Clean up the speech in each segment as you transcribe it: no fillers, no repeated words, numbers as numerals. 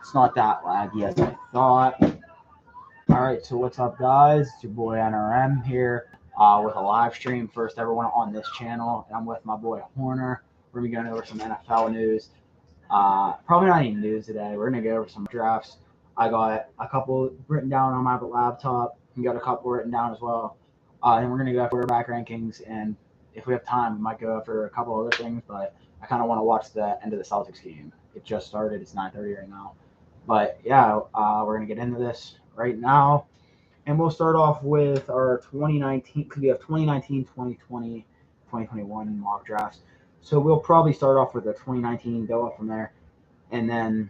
It's not that laggy as I thought. Alright, so what's up, guys? It's your boy NRM here with a live stream. First ever one on this channel. And I'm with my boy Horner. We're going to be going over some NFL news. Probably not any news today. We're going to go over some drafts. I got a couple written down on my laptop. We got a couple written down as well. And we're going to go over quarterback rankings. And if we have time, we might go over a couple other things. But I kind of want to watch the end of the Celtics game. It just started. It's 9:30 right now. But yeah, we're going to get into this right now. And we'll start off with our 2019, because we have 2019, 2020, 2021 mock drafts. So we'll probably start off with the 2019, go up from there. And then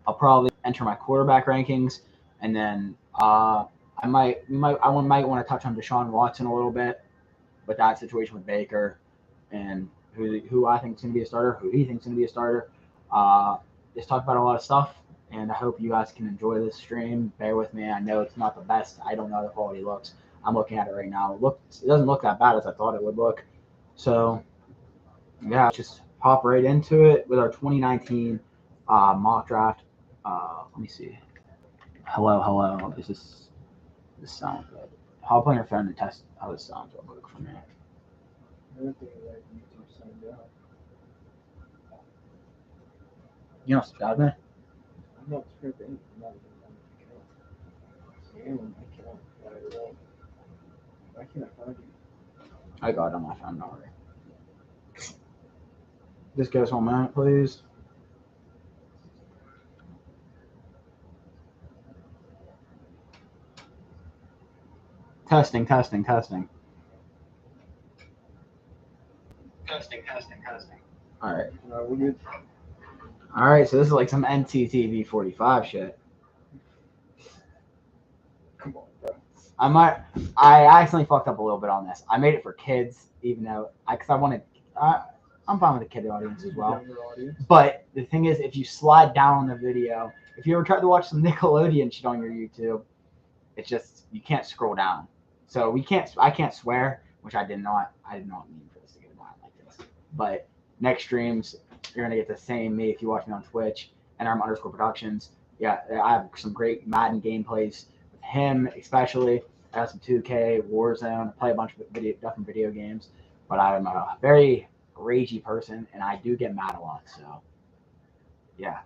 I'll probably enter my quarterback rankings. And then I might want to touch on Deshaun Watson a little bit with that situation with Baker and who I think is going to be a starter, who he thinks is going to be a starter. Just talk about a lot of stuff. And I hope you guys can enjoy this stream. Bear with me. I know it's not the best. I don't know how the quality looks. I'm looking at it right now. It doesn't look that bad as I thought it would look. So, yeah, just hop right into it with our 2019 mock draft. Let me see. Hello. This sounds good. Hop on your phone and test how this sounds real quick for me. You know, subscribe me? I'm not sure if anything on the account. Why can't I find you? I got it on my phone already. Just give us 1 minute, please. Testing. All right. We're good. All right, so this is like some NCTV 45 shit. Come on, bro. I accidentally fucked up a little bit on this. I made it for kids, even though I'm fine with the kid audience as well. But the thing is, if you slide down on the video, if you ever tried to watch some Nickelodeon shit on your YouTube, it's just you can't scroll down. So I can't swear, which I did not mean for this to get violent like this. But next streams, you're gonna get the same me if you watch me on Twitch, NRM_Productions. Yeah, I have some great Madden gameplays with him, especially. I have some 2K, Warzone. I play a bunch of different video games, but I'm a very ragey person, and I do get mad a lot. So, yeah.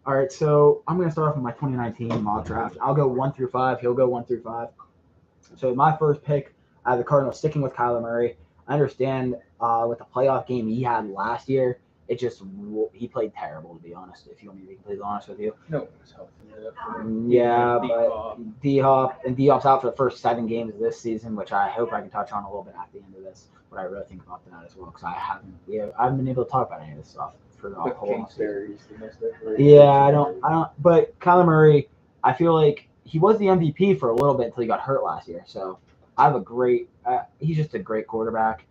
All right, so I'm gonna start off with my 2019 mock draft. I'll go 1 through 5. He'll go 1 through 5. So my first pick, I have the Cardinals sticking with Kyler Murray. I understand with the playoff game he had last year, he played terrible, to be honest. If you want me to be completely honest with you. No, it was healthy. Yeah, but D-Hop's out for the first 7 games of this season, which I hope I can touch on a little bit at the end of this. What I really think about that as well, because I haven't been able to talk about any of this stuff for the whole season. Yeah, I don't. But Kyler Murray, I feel like he was the MVP for a little bit until he got hurt last year. So I have he's just a great quarterback.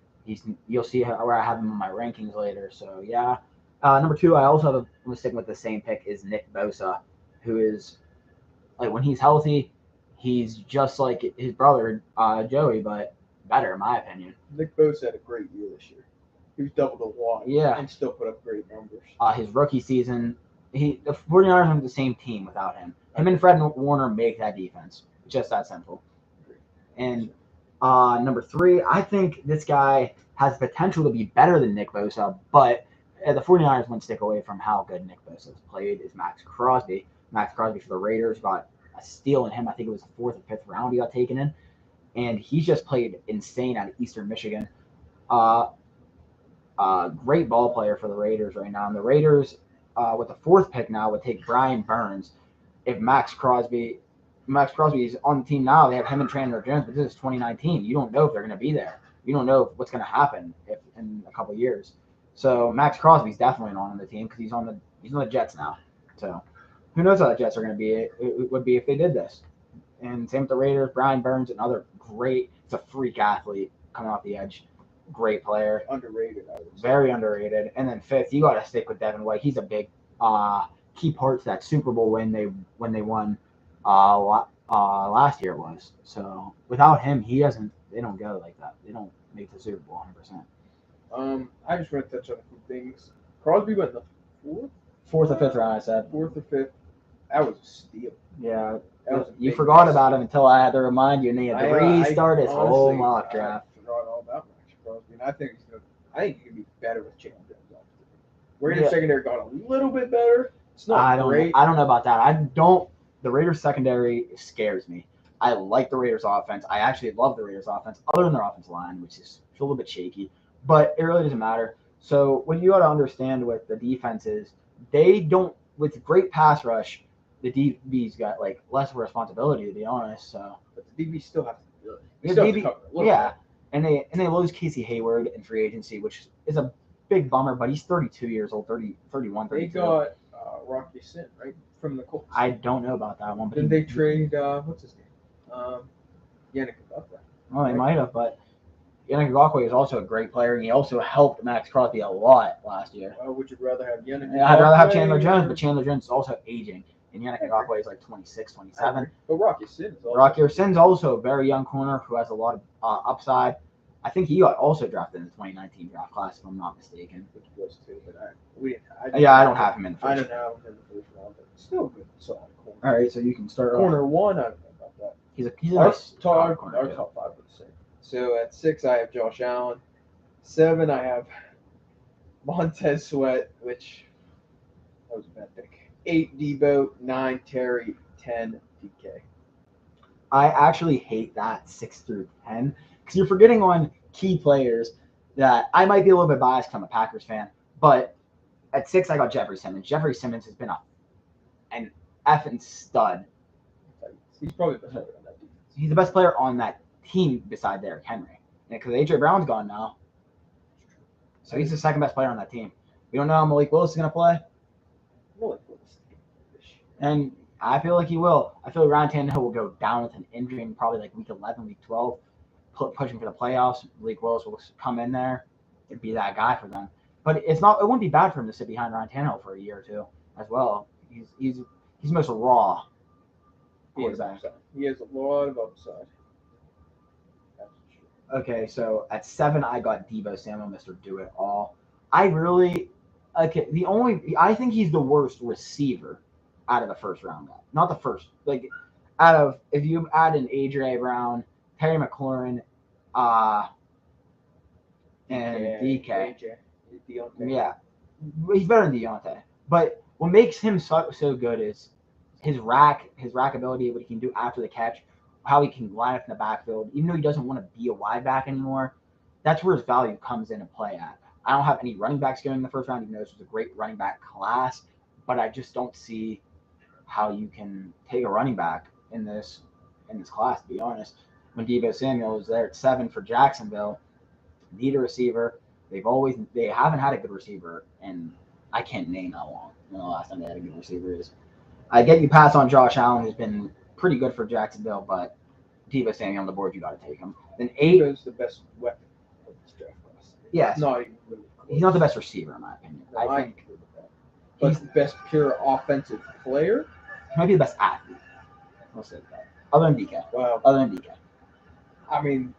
You'll see where I have him in my rankings later. So yeah. Number 2, I'm sticking with the same pick, is Nick Bosa, who is like when he's healthy, he's just like his brother Joey, but better in my opinion. Nick Bosa had a great year this year. He was double the walk, and still put up great numbers. His rookie season, the 49ers are the same team without him. Him and Fred Warner make that defense. Just that simple. And number 3, I think this guy has potential to be better than Nick Bosa, but the 49ers wouldn't stick away from how good Nick Bosa has played, is Max Crosby. Max Crosby for the Raiders got a steal in him. I think it was the 4th or 5th round he got taken in. And he's just played insane out of Eastern Michigan. Great ball player for the Raiders right now. And the Raiders, with the 4th pick now, would take Brian Burns. If Max Crosby is on the team now, they have him and Chandler Jones, but this is 2019. You don't know if they're going to be there. You don't know what's going to happen in a couple of years. So Max Crosby's definitely not on the team because he's on the Jets now. So who knows how the Jets are going to be? It would be if they did this. And same with the Raiders. Brian Burns, another great. It's a freak athlete coming off the edge. Great player. Underrated. Very underrated. And then 5th, you got to stick with Devon White. He's a big key part to that Super Bowl when they won last year it was. So without him, they don't go like that. They don't make the Super Bowl 100%. I just want to touch on a few things. Crosby went the 4th? 4th or 5th round, I said. 4th or 5th. That was a steal. Yeah. You forgot about him until I had to remind you, and he had to restart his whole mock draft. I forgot all about Max Crosby. I think he can be better with Chandler Jones. Raiders secondary got a little bit better. It's not great. I don't know about that. The Raiders secondary scares me. I like the Raiders offense. I actually love the Raiders offense, other than their offensive line, which is a little bit shaky. But it really doesn't matter. So what you got to understand with the defense is they don't, with great pass rush, the DB's got like less of a responsibility, to be honest. So, but the DB still have to be good. They still have to cover a little bit. And they lose Casey Hayward in free agency, which is a big bummer. But he's 32 years old, 31, 32. They got Rocky Sin right from the Colts. I don't know about that one. But did they trade what's his name? Yannick Ngakoue. Well, they might have, but Yannick Ngakoue is also a great player, and he also helped Max Crosby a lot last year. Would you rather have Yannick Ngakoue? I'd rather have Chandler Jones, but Chandler Jones is also aging. And Yannick Ngakoue is like 26, 27. But Rocky Sin's also a very young corner who has a lot of upside. I think he got also drafted in the 2019 draft class, if I'm not mistaken. Which was too, but I don't have him in the first round. I don't have him in the first round, but still good, solid corner. All right, so you can start corner one. I don't know about that. He's a nice top corner. Our top five are the same. So at 6, I have Josh Allen. 7, I have Montez Sweat, which that was a bad pick. 8, Debo. 9, Terry. 10, DK. I actually hate that 6 through 10 because you're forgetting on key players that I might be a little bit biased because I'm a Packers fan, but at 6 I got Jeffrey Simmons. Jeffrey Simmons has been an effing stud. He's probably the best player on that team. He's the best player on that team beside Derrick Henry, because AJ Brown's gone now, so he's the second best player on that team. We don't know how Malik Willis is going to play. And I feel like he will. I feel like Ryan Tannehill will go down with an injury in probably like week 11, week 12, pushing for the playoffs. Malik Willis will come in there and be that guy for them. But it wouldn't be bad for him to sit behind Ryan Tannehill for a year or two as well. He's most raw quarterback. He has a lot of upside. Okay, so at 7 I got Deebo Samuel, Mr. Do It All. I think he's the worst receiver out of the first round guy. Not the first. Like, if you add in AJ Brown, Terry McLaurin, and DK. Yeah. He's better than Deontay. But what makes him so good is his rack ability, what he can do after the catch, how he can line up in the backfield. Even though he doesn't want to be a wide back anymore, that's where his value comes into play at. I don't have any running backs going in the first round, even though this was a great running back class, but I just don't see how you can take a running back in this class, to be honest. When Deebo Samuel was there at 7 for Jacksonville, need a receiver. They haven't had a good receiver, and I can't name how long when the last time they had a good receiver is. I get you pass on Josh Allen, who's been pretty good for Jacksonville, but Deebo Samuel on the board, you got to take him. Then 8 is the best weapon of this draft class. Yes. Not even really close. He's not the best receiver, in my opinion. No, I think he's the best pure offensive player. He might be the best athlete. We'll say that. Other than DK. Wow. Other than DK. I mean,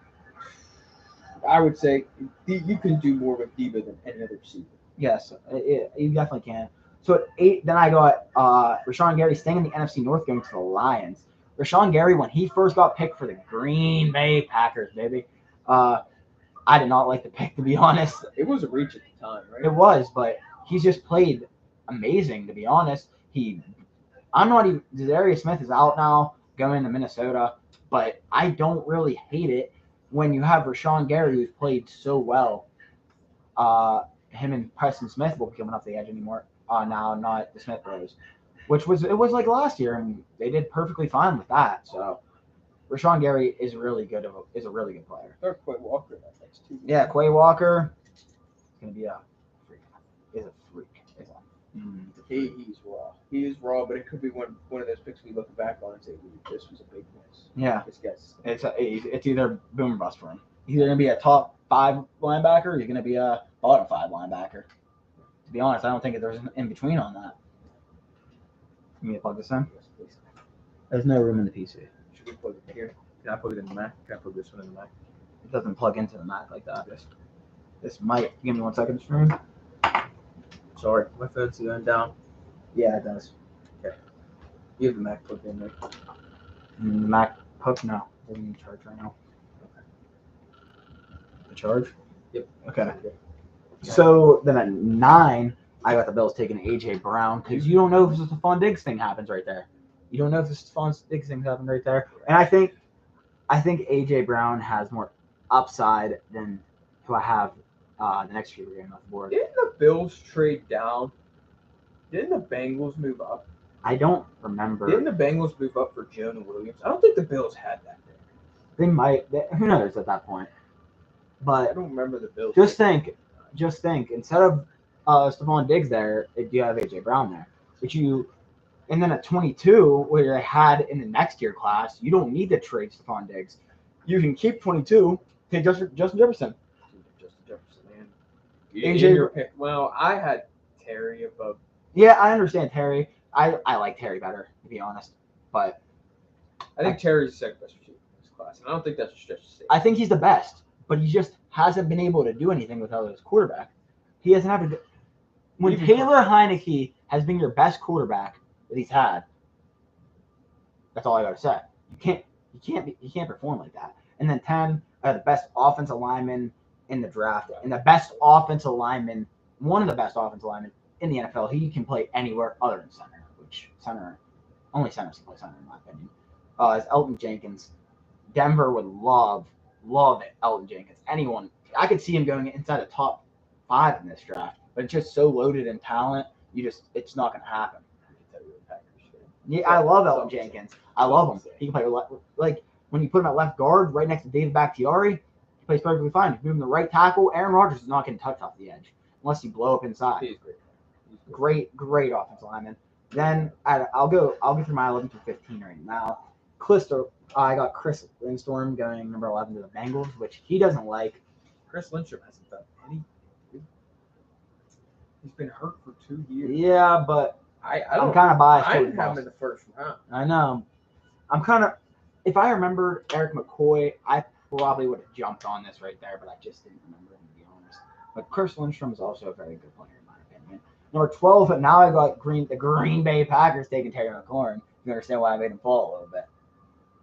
I would say you can do more with Deebo than any other receiver. Yes, you definitely can. So at 8, then I got Rashawn Gary staying in the NFC North, going to the Lions. Rashawn Gary, when he first got picked for the Green Bay Packers, baby, I did not like the pick, to be honest. It was a reach at the time, right? It was, but he's just played amazing, to be honest. Darius Smith is out now, going to Minnesota, but I don't really hate it when you have Rashawn Gary, who's played so well. Him and Preston Smith will be coming off the edge anymore. Now, not the Smith brothers, it was like last year, and they did perfectly fine with that. So, Rashawn Gary is really good. Is a really good player. Or Quay Walker, that next 2 years. Yeah, Quay Walker is gonna be a freak. He's raw. He is raw, but it could be one of those picks we look back on and say, "This was a big miss." Yeah, this guy's. It's either boom or bust for him. He's either gonna be a top 5 linebacker, or he's gonna be a bottom 5 linebacker. To be honest, I don't think there's an in between on that. You need to plug this in? Yes, please. There's no room in the PC. Should we plug it here? Can I plug it in the Mac? Can I plug this one in the Mac? It doesn't plug into the Mac like that. This might. Give me 1 second, stream. Sorry, my phone's going down. Yeah, it does. Okay. You have the MacBook in there. MacBook, no. They're in charge right now. The charge? Yep. Okay. So then at 9, I got the Bills taking A.J. Brown because you don't know if this Stephon Diggs thing happens right there. You don't know if this Stephon Diggs thing happens right there. And I think A.J. Brown has more upside than who I have the next few games off the board. Didn't the Bills trade down? Didn't the Bengals move up? I don't remember. Didn't the Bengals move up for Jonah Williams? I don't think the Bills had that thing. They might. Who knows at that point? I But don't remember the Bills. just think. Instead of Stephon Diggs there, you have A.J. Brown there. And then at 22, where they had in the next year class, you don't need to trade Stephon Diggs. You can keep 22, take Justin Jefferson. Justin Jefferson, man. AJ Well, I had Terry above. Yeah, I understand Terry. I like Terry better, to be honest. But I think Terry's the second best receiver in this class, and I don't think that's a stretch to say. I think he's the best, but he just hasn't been able to do anything without his quarterback. He hasn't had to. When Taylor Heineke has been your best quarterback that he's had, that's all I got to say. You can't perform like that. And then 10, I had the best offensive lineman in the draft, and the best offensive lineman, one of the best offensive linemen in the NFL. He can play anywhere other than center, which only centers can play center in my opinion. Is Elton Jenkins. Denver would love Elton Jenkins. Anyone, I could see him going inside the top 5 in this draft, but it's just so loaded in talent. It's not going to happen. Yeah, I love Elton Jenkins. I love him. He can play like when you put him at left guard, right next to David Bakhtiari, he plays perfectly fine. If you move him to right tackle, Aaron Rodgers is not getting touched off the edge unless you blow up inside. He's great. Great offensive lineman. Then I'll go through my 11 through 15 right now. I got Chris Lindstrom going number 11 to the Bengals, which he doesn't like. Chris Lindstrom hasn't done any. He's been hurt for 2 years. Yeah, but I'm kind of biased. I didn't have him in the first round. I know. If I remembered Eric McCoy, I probably would have jumped on this right there, but I just didn't remember him, to be honest. But Chris Lindstrom is also a very good player, in my opinion. Number 12, and now I got the Green Bay Packers taking Terry McLaurin. You understand why I made him fall a little bit.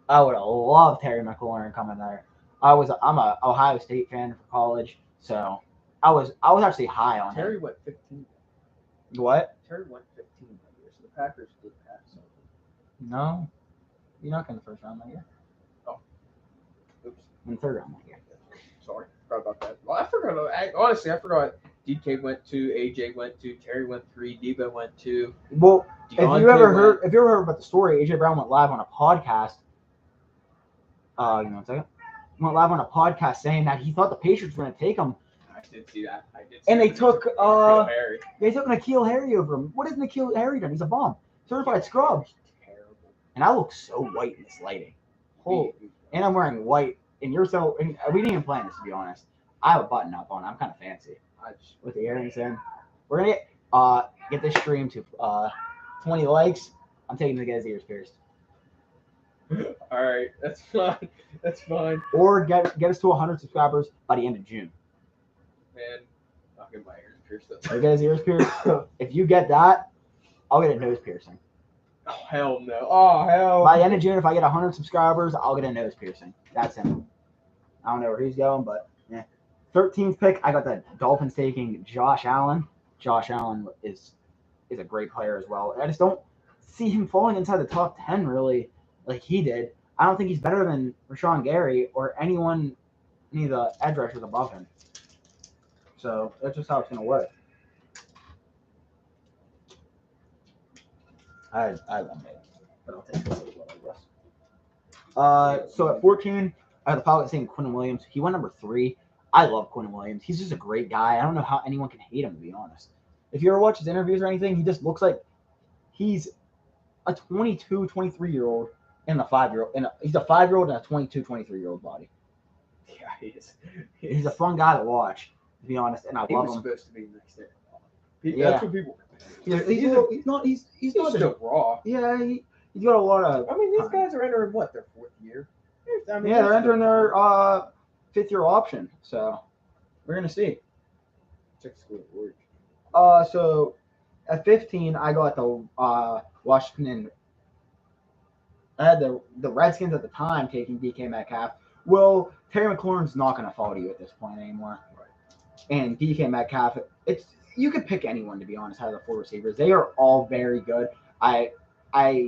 I would have loved Terry McLaurin coming there. I'm a Ohio State fan for college, so I was actually high on Terry him. went 15. What? Terry went 15 that year, so the Packers did pass something. No. You're not in the first round that year. Oh. Oops. In the third round that year. Sorry. Forgot about that. Well, I forgot. DK went 2, AJ went 2, Terry went 3, Debo went 2. Well, if you ever heard about the story, AJ Brown went live on a podcast. Give me 1 second. Went live on a podcast saying that he thought the Patriots were going to take him. I did see that. And they took N'Keal Harry over him. What has N'Keal Harry done? He's a bum. Certified scrub. Terrible. And I look so white in this lighting. And I'm wearing white. And we didn't even plan this, to be honest. I have a button up on. I'm kind of fancy. With the earrings in. We're going to get this stream to 20 likes. I'm taking to get his ears pierced. All right, that's fine. That's fine. Or get us to 100 subscribers by the end of June. Man, I'll get my ears pierced. Or get his ears pierced. If you get that, I'll get a nose piercing. Oh, hell no. Oh, hell. By the end of June, if I get 100 subscribers, I'll get a nose piercing. That's him. I don't know where he's going, but yeah. 13th pick, I got the Dolphins taking Josh Allen. Josh Allen is a great player as well. I just don't see him falling inside the top 10 really like he did. I don't think he's better than Rashawn Gary or any of the edge rushers above him. So that's just how it's going to work. I love it, but I'll take this I guess. So at 14, I had the Falcons taking Quinn Williams. He went number 3. I love Quinn Williams. He's just a great guy. I don't know how anyone can hate him, to be honest. If you ever watch his interviews or anything, he just looks like he's a 22, 23-year-old and a 5-year-old. He's a 5-year-old and a 22, 23-year-old body. Yeah, he is. He's a fun guy to watch, to be honest, and I love him. He was supposed to be next there. Yeah. That's what people were thinking. He's not still raw. Yeah, he's got a lot of. I mean, these guys are entering what, their 4th year? I mean, yeah, they're entering their 5th-year option. So we're gonna see. Check school at work. So at 15, I got the Washington I had the Redskins at the time taking DK Metcalf. Well, Terry McLaurin's not going to fall to you at this point anymore. Right. And DK Metcalf, you could pick anyone, to be honest, out of the 4 receivers. They are all very good. I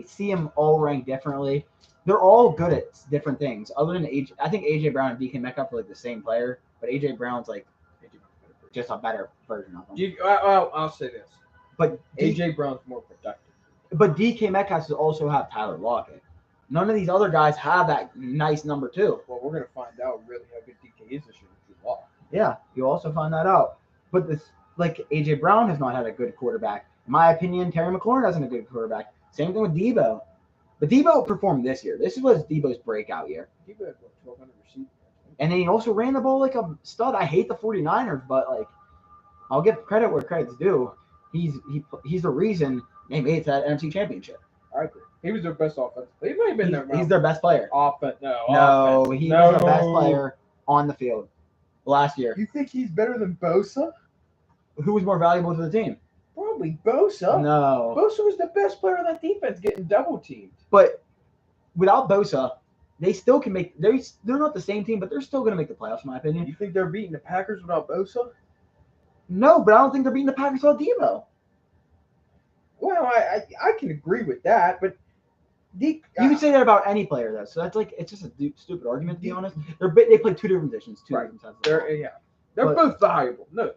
see them all ranked differently. They're all good at different things. Other than I think AJ Brown and DK Metcalf are like the same player, but AJ Brown's like just a better version of him. I'll say this. But AJ Brown's more productive. But DK Metcalf also have Tyler Lockett. None of these other guys have that nice number 2. Well, we're going to find out really how good DK is this year with Drew Lock. Yeah, you'll also find that out. But AJ Brown has not had a good quarterback. In my opinion, Terry McLaurin hasn't a good quarterback. Same thing with Debo. But Debo performed this year. This was Debo's breakout year. Debo had 1,200 receivers. And then he also ran the ball like a stud. I hate the 49ers, but I'll give credit where credit's due. He's the reason they made it to that NFC Championship. I agree. He was their best offensive player. He might have been He's their best player. Offense. He was the best player on the field last year. You think he's better than Bosa? Who was more valuable to the team? Probably Bosa. No. Bosa was the best player on that defense, getting double teamed. But without Bosa, they still can make. They're not the same team, but they're still going to make the playoffs, in my opinion. You think they're beating the Packers without Bosa? No, but I don't think they're beating the Packers without Debo. Well, I can agree with that, but you can say that about any player, though. So that's it's just a stupid argument, to be honest. They play 2 different positions, different sides. They're both valuable. No,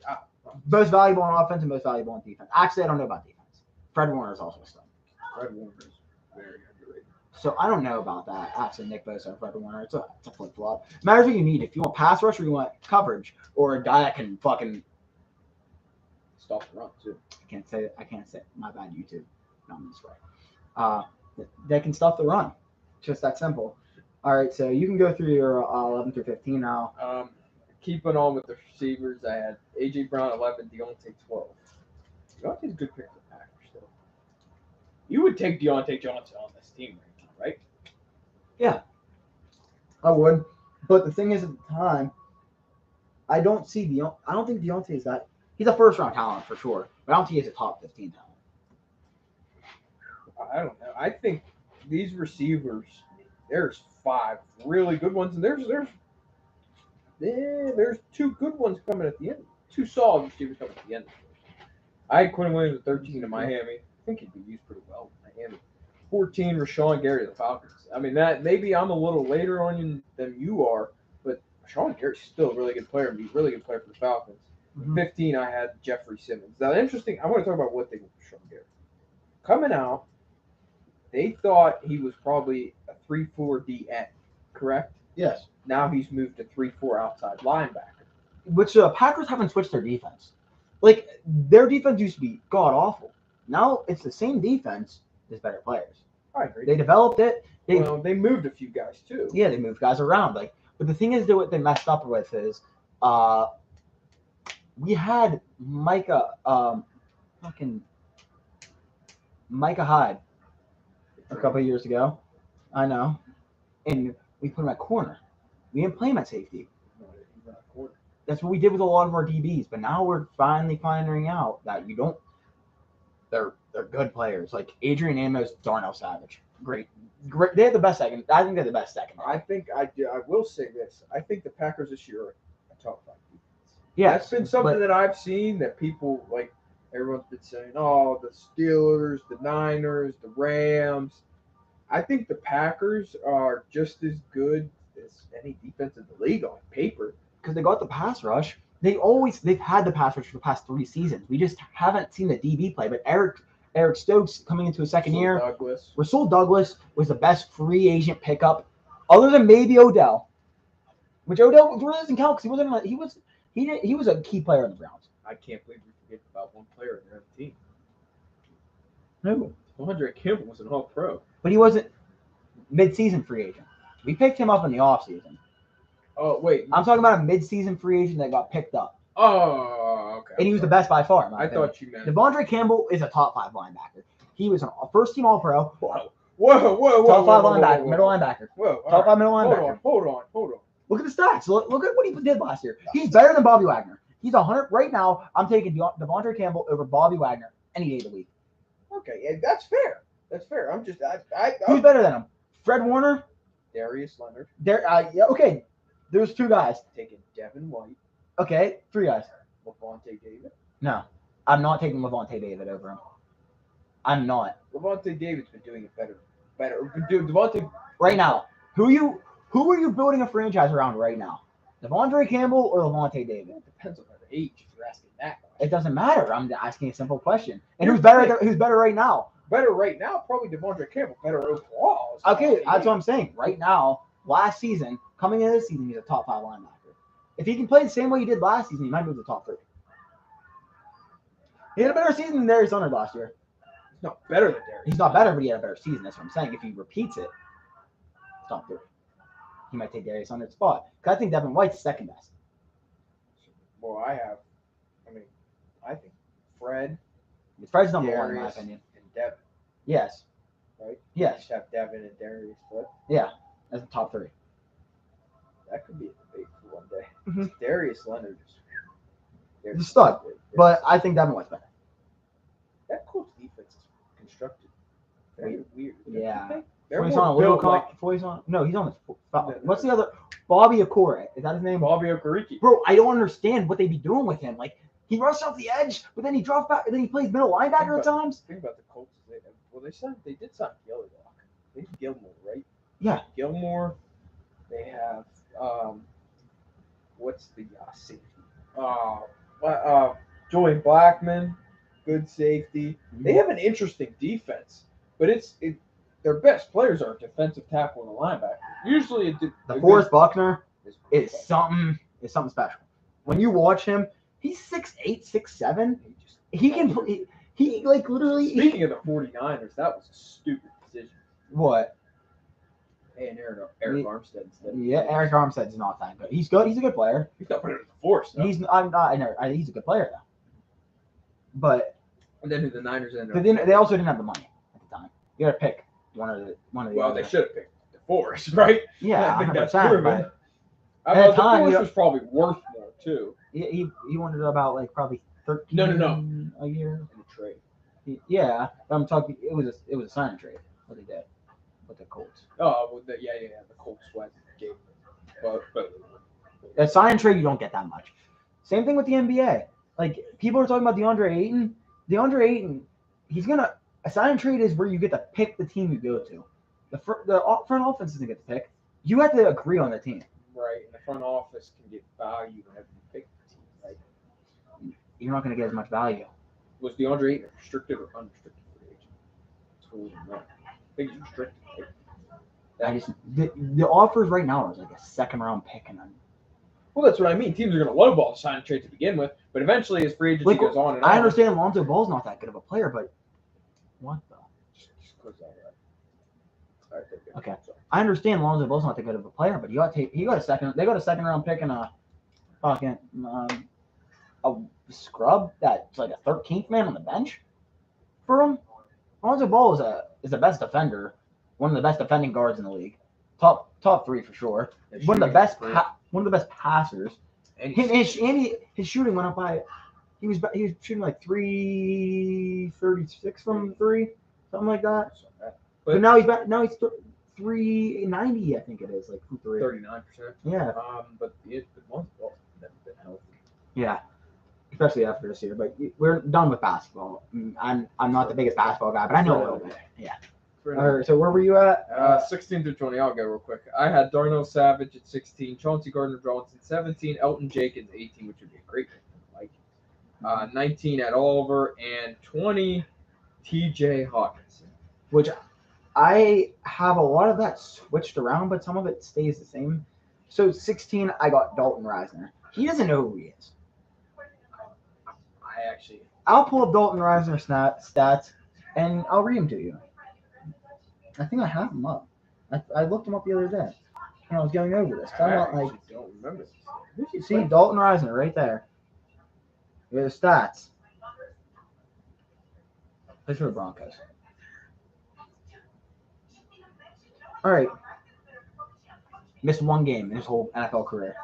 most valuable on offense and most valuable on defense. Actually, I don't know about defense. Fred Warner is also a stud. Fred Warner is very underrated. So I don't know about that. Actually, Nick Bosa and Fred Warner, it's a flip flop. Matters what you need. If you want pass rush or you want coverage, or a guy that can fucking stop the run too. I can't say my bad YouTube. No, I'm this way. They can stop the run. Just that simple. All right, so you can go through your 11 through 15 now. Keeping on with the receivers, I had AJ Brown 11, Deontay 12. Deontay's a good pick for the Packers still. You would take Deontay Johnson on this team right now, right? Yeah, I would. But the thing is, at the time, I don't think Deontay is that. He's a first-round talent for sure, but I don't think he's a top 15 talent. I don't know. I think these receivers, there's 5 really good ones, and there's 2 good ones coming at the end. 2 solid receivers coming at the end. I had Quinn Williams at 13 in Miami. I think he'd be used pretty well in Miami. 14, Rashawn Gary of the Falcons. I mean, that maybe I'm a little later on you than you are, but Rashawn Gary's still a really good player, and he's a really good player for the Falcons. 15, I had Jeffrey Simmons. Now, interesting, I want to talk about what they did with Rashawn Gary. Coming out, they thought he was probably a 3-4 DN, correct? Yes. Now he's moved to 3-4 outside linebacker. Which the Packers haven't switched their defense. Their defense used to be god-awful. Now it's the same defense, just better players. I agree. They developed it. They moved a few guys, too. Yeah, they moved guys around. But the thing is, what they messed up with is we had Micah Hyde a couple of years ago. I know. And we put him at corner. We didn't play him at safety. That's what we did with a lot of our DBs. But now we're finally finding out that you don't. They're good players. Like Adrian Amos, Darnell Savage. Great. They have the best second. I think they're the best second. I think I will say this. I think the Packers this year are a top 5 defense. Yeah, that's been something that I've seen that people everyone's been saying, oh, the Steelers, the Niners, the Rams. I think the Packers are just as good as any defense in the league on paper. Because they got the pass rush. They've had the pass rush for the past 3 seasons. We just haven't seen the DB play. But Eric Stokes coming into his second year. Rasul Douglas was the best free agent pickup, other than maybe Odell. Which Odell really doesn't count because he was a key player in the Browns. I can't believe we forget about one player in their team. No. Andre Campbell was an All-Pro. But he wasn't mid-season free agent. We picked him up in the offseason. Oh, wait. I'm talking about a mid-season free agent that got picked up. Oh, okay. And he was the best by far. I thought you meant. Devondre Campbell is a top 5 linebacker. He was a first-team All-Pro. Whoa. Top 5 linebacker, middle linebacker. Whoa. Top 5 middle linebacker. Hold on. Look at the stats. Look at what he did last year. He's better than Bobby Wagner. He's 100 right now. I'm taking Devondre Campbell over Bobby Wagner any day of the week. Okay, yeah, that's fair. I'm just Who's better than him? Fred Warner. Darius Leonard. Yeah, okay. There's 2 guys. Taking Devin White. Okay, 3 guys. Levante David. No, I'm not taking Levante David over him. I'm not. Levante David's been doing it better. Dude, Levante. Right now, who are you building a franchise around right now? Devondre Campbell or Levante David? It depends on their age. If you're asking that question. It doesn't matter. I'm asking a simple question. And who's better? Who's better right now? Better right now, probably Devondre Campbell. Better overall. Okay, that's what I'm saying. Right now, last season, coming into this season, he's a top 5 linebacker. If he can play the same way he did last season, he might move to the top 3. He had a better season than Darius Leonard last year. He's not better than Darius. He's not better, but he had a better season. That's what I'm saying. If he repeats it, top 3. He might take Darius Leonard's spot. Because I think Devin White's second best. Well, I think Fred. Fred's number 1 in my opinion. And Devin. Yes. Right? Yes. You just have Devin and Darius, but yeah, that's the top 3. That could be a debate for one day. Mm-hmm. Darius Leonard He's a stud, but I think Devin White's better. That Colts defense is constructed very weird. Yeah. They're He's more on a little built no, he's on the what's the other? Bobby Okore. Is that his name? Bobby Okereke. Bro, I don't understand what they be doing with him. Like, he rushes off the edge, but then he drops back, and then he plays middle linebacker at times. Think about the Colts. They did sign Gilmore. They have Gilmore, right? Yeah. Gilmore. They have what's the safety? Joey Blackman, good safety. They have an interesting defense, but their best players are defensive tackle and a linebacker. Usually, DeForest Buckner is something special. When you watch him, he's 6'8", 6'7". He can he like literally. Speaking of the 49ers, that was a stupid decision. What? Hey, and Eric Armstead instead. Yeah, Eric Armstead's not that good. He's good. He's a good player. He's not putting it in the force. No. He's a good player though. But and then the Niners ended up. They also didn't have the money at the time. You got to pick one of the. Well, they should have picked DeForest, right? Yeah, I think that's 100%, proven. At the time, DeForest was probably worth more too. He wanted about like probably 13. No. A year. In a trade. Yeah, I'm talking. It was a sign trade. What they did with the Colts. Oh, well, yeah. The Colts went gave them. But a sign trade, you don't get that much. Same thing with the NBA. Like, people are talking about DeAndre Ayton. DeAndre Ayton, a sign trade is where you get to pick the team you go to. The front office doesn't get to pick. You have to agree on the team. Right, and the front office can get value whenever you pick the team, right? You're not going to get as much value. Was DeAndre Ayton restricted or unrestricted free agent? Totally not. I think he's restricted. Right? The offers right now is like a second-round pick and then. Well, that's what I mean. Teams are going to lowball the sign trade to begin with, but eventually, as free agency goes on and on. I understand Lonzo Ball's not that good of a player, but what though? Just close that right. Okay. I understand Lonzo Ball's not that good of a player, but they got a second-round pick and a fucking a scrub that's like a 13th man on the bench for him. Lonzo Ball is the best defender, one of the best defending guards in the league, top 3 for sure. One of the best passers. And his shooting went up by. He was shooting like 336 from 3, something like that. But now he's back. Now he's 390, I think it is, like from 3. 39%. Yeah. But Lonzo Ball's never been healthy. Yeah. Especially after this year, but we're done with basketball. I'm not the biggest basketball guy, but I know a little bit. Yeah. All right, so where were you at? 16 through 20. I'll go real quick. I had Darnell Savage at 16, Chauncey Gardner-Johnson 17, Elton Jenkins 18, which would be a great pick. 19 at Oliver, and 20 T.J. Hawkinson. Which I have a lot of that switched around, but some of it stays the same. So 16, I got Dalton Risner. He doesn't know who he is. I'll pull up Dalton Risner's stats, and I'll read them to you. I think I have them up. I looked them up the other day when I was going over this. I don't remember. See, Dalton Risner right there. Here's the stats. Plays for the Broncos. All right. Missed one game in his whole NFL career.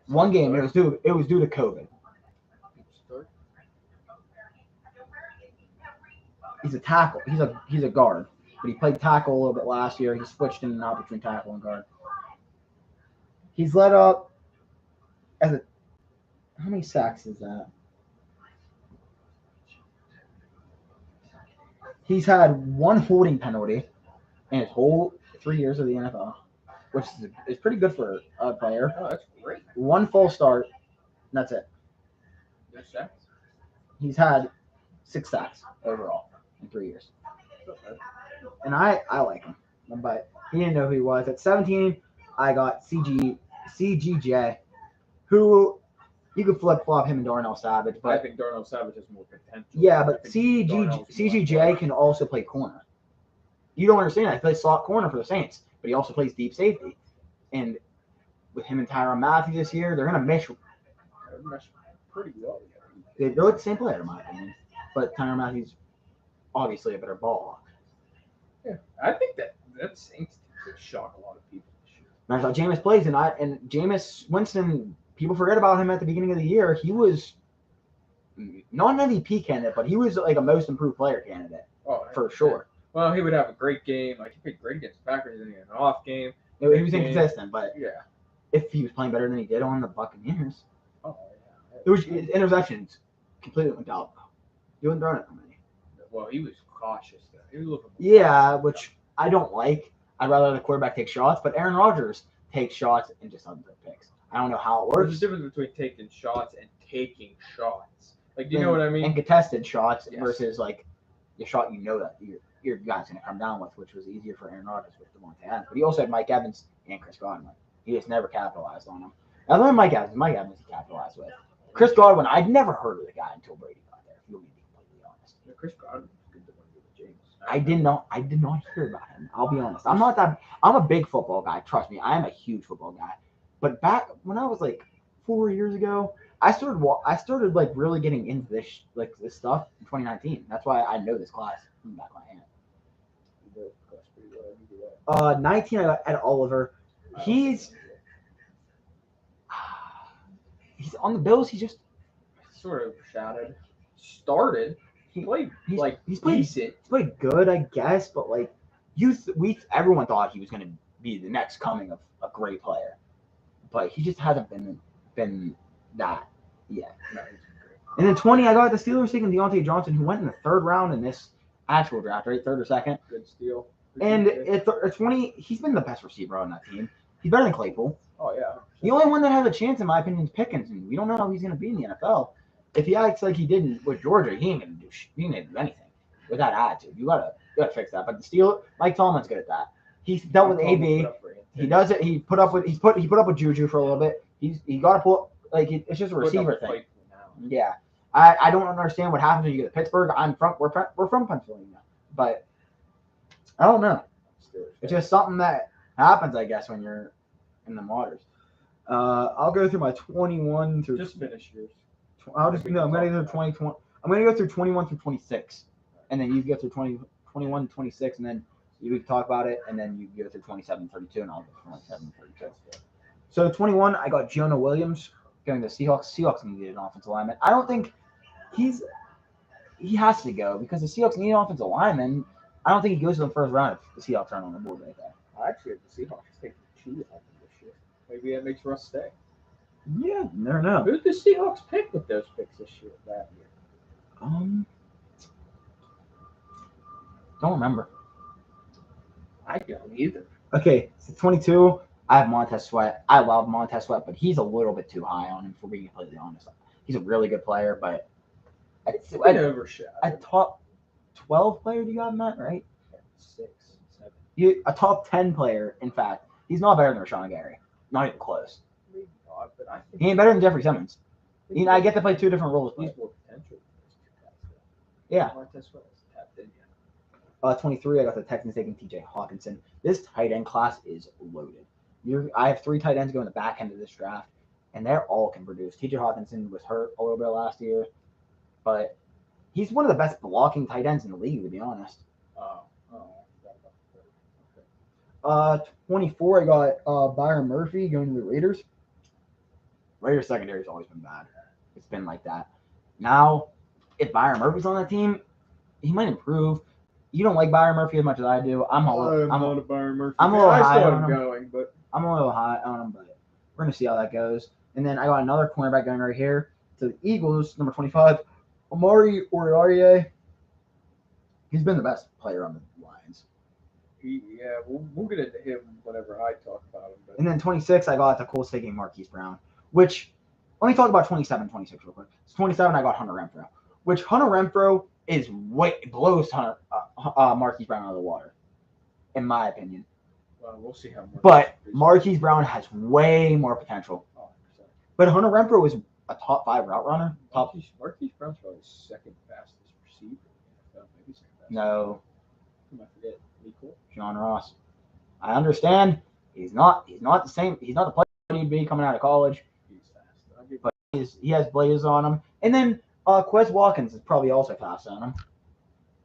One game. It was due to COVID. He's a tackle. He's a guard. but he played tackle a little bit last year. He switched in and out between tackle and guard. He's led up as a how many sacks is that? He's had one holding penalty in his whole 3 years of the NFL, which is pretty good for a player. Oh, that's great. One full start, and that's it. No sacks. He's had 6 sacks overall in 3 years. And I like him, but he didn't know who he was. At 17, I got CGJ, who you could flip-flop him and Darnell Savage. But I think Darnell Savage has more potential. Yeah, but CGJ can also play corner. You don't understand that. He plays slot corner for the Saints, but he also plays deep safety. And with him and Tyrann Mathieu this year, they're going to mesh pretty well together. They're like the same player, in my opinion. But Tyrann Mathieu's obviously a better ball. Yeah, I think that Saints could shock a lot of people this year. And I thought Jameis plays, and Jameis Winston, people forget about him at the beginning of the year. He was not an MVP candidate, but he was like a most improved player candidate for sure. Well, he would have a great game. Like he played great against the Packers in an off game. He was inconsistent, but yeah, if he was playing better than he did on the Buccaneers, it was interceptions completely went out. He wasn't throwing it that many. Well, he was cautious. He was looking. Which I don't like. I'd rather the quarterback take shots, but Aaron Rodgers takes shots and just doesn't throw picks. I don't know how it works. There's a difference between taking shots and taking shots. Like, you know what I mean? And contested shots versus like the shot you know that your guy's going to come down with, which was easier for Aaron Rodgers with Devontae Adams. But he also had Mike Evans and Chris Godwin. He just never capitalized on them. Other than Mike Evans he capitalized with. Chris Godwin, I'd never heard of the guy until Brady got there. If you'll be completely honest. Yeah, Chris Godwin was good to win with James. I did not hear about him. I'll be honest. I'm a big football guy. Trust me, I am a huge football guy. But back when I was like 4 years ago, I started like really getting into this stuff in 2019. That's why I know this class from the back of my hand. 19 I got Ed Oliver. He's on the Bills. He just sort of started. He played decent. He's played good, I guess, but like everyone thought he was going to be the next coming of a great player, but he just hasn't been that yet. No, he's great. And then 20, I got the Steelers taking Deontay Johnson, who went in the 3rd round in this actual draft, right? 3rd or 2nd. Good steal. And at 20, he's been the best receiver on that team. He's better than Claypool. Oh, yeah. The only one that has a chance, in my opinion, is Pickens, and we don't know how he's going to be in the NFL. If he acts like he did with Georgia, he ain't going to do anything with that attitude. You gotta fix that. But the Steelers, Mike Tomlin's good at that. He's dealt with AB. He does it. He put up with Juju for a little bit. He got to pull it's just a receiver thing. Yeah, I don't understand what happens when you get to Pittsburgh. We're from Pennsylvania, but I don't know. It's just something that happens, I guess, when you're in the waters. I'll go through my 21 through. Just finish yours. I'm gonna go through 2020. I'm gonna go through 21 through 26, and then you go through 21 to 26, and then you can talk about it, and then you go through 27 32, and I'll go 27 32. So 21, I got Jonah Williams going to Seahawks. Seahawks need an offensive lineman. I don't think he has to go because the Seahawks need an offensive lineman. I don't think he goes to the 1st round if the Seahawks aren't on the board right there. I actually have the Seahawks taking 2 of them this year. Maybe that makes Russ stay. Yeah, never know. Who did the Seahawks pick with those picks this year? That year? Don't remember. I don't either. Okay, so 22, I have Montez Sweat. I love Montez Sweat, but he's a little bit too high on him, for being completely honest. He's a really good player, but it's been overshadowed. A top 12 player, do you have him at, right? 6, 7. A top 10 player, in fact. He's not better than Rashawn Gary. Not even close. Maybe not, but I think he ain't better than Jeffrey Simmons. I get to play 2 different roles. He's more potential than those 2 guys. Yeah. Montez Sweat is tapped in yet. 23, I got the Texans taking T.J. Hawkinson. This tight end class is loaded. I have 3 tight ends going the back end of this draft, and they're all can produce. T.J. Hawkinson was hurt a little bit last year, but he's one of the best blocking tight ends in the league, to be honest. 24, I got Byron Murphy going to the Raiders. Raiders secondary has always been bad. It's been like that. Now, if Byron Murphy's on that team, he might improve. you don't like Byron Murphy as much as I do. I'm not a Byron Murphy. I'm a little I high saw on him him. going, but I'm a little high on him, but we're gonna see how that goes. And then I got another cornerback going right here to the Eagles, number 25, Amari Oriarie. He's been the best player on the Lions. we'll get into him whenever I talk about him. But And then 26, I got the Colts taking Marquis Brown, which let me talk about 27, 26 real quick. So 27, I got Hunter Renfrow, which Hunter Renfrow is blows Marquis Brown out of the water, in my opinion. well, we'll see how much. But Marquis Brown has way more potential. 100%. But Hunter Renfrow is a top 5 route runner. Marquis Brown's probably second fastest receiver in the NFL. Maybe second fastest. No, Who am I forget? Cool. John Ross. I understand he's not the same. He's not the player he'd be coming out of college. He's fast. But he has blazes on him. And then Quez Watkins is probably also fast on him.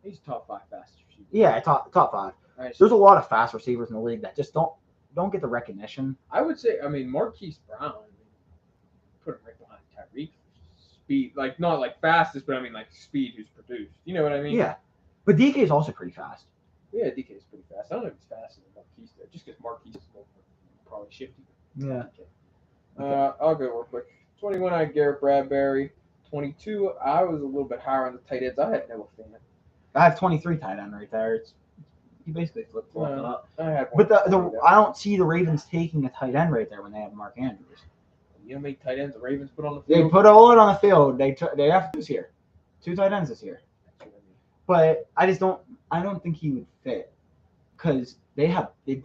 He's top 5 fastest receiver. Yeah, top 5. Right. There's a lot of fast receivers in the league that just don't get the recognition. I would say, Marquis Brown, put him right behind Tyreek. Speed, like not like fastest, but like speed who's produced. You know what I mean? Yeah. But DK is also pretty fast. Yeah, DK is pretty fast. I don't know if he's faster than Marquis though, just because Marquis is probably shifty. Yeah. I'll go real quick. 21, I had Garrett Bradbury. 22, I was a little bit higher on the tight ends. I had Noah Fant. I have 23 tight end right there. He basically flip-flopped it up. I had one. But I don't see the Ravens taking a tight end right there when they have Mark Andrews. You know how many tight ends the Ravens put on the field? They put all it on the field. They have this year. 2 tight ends this year. But I don't think he would fit because they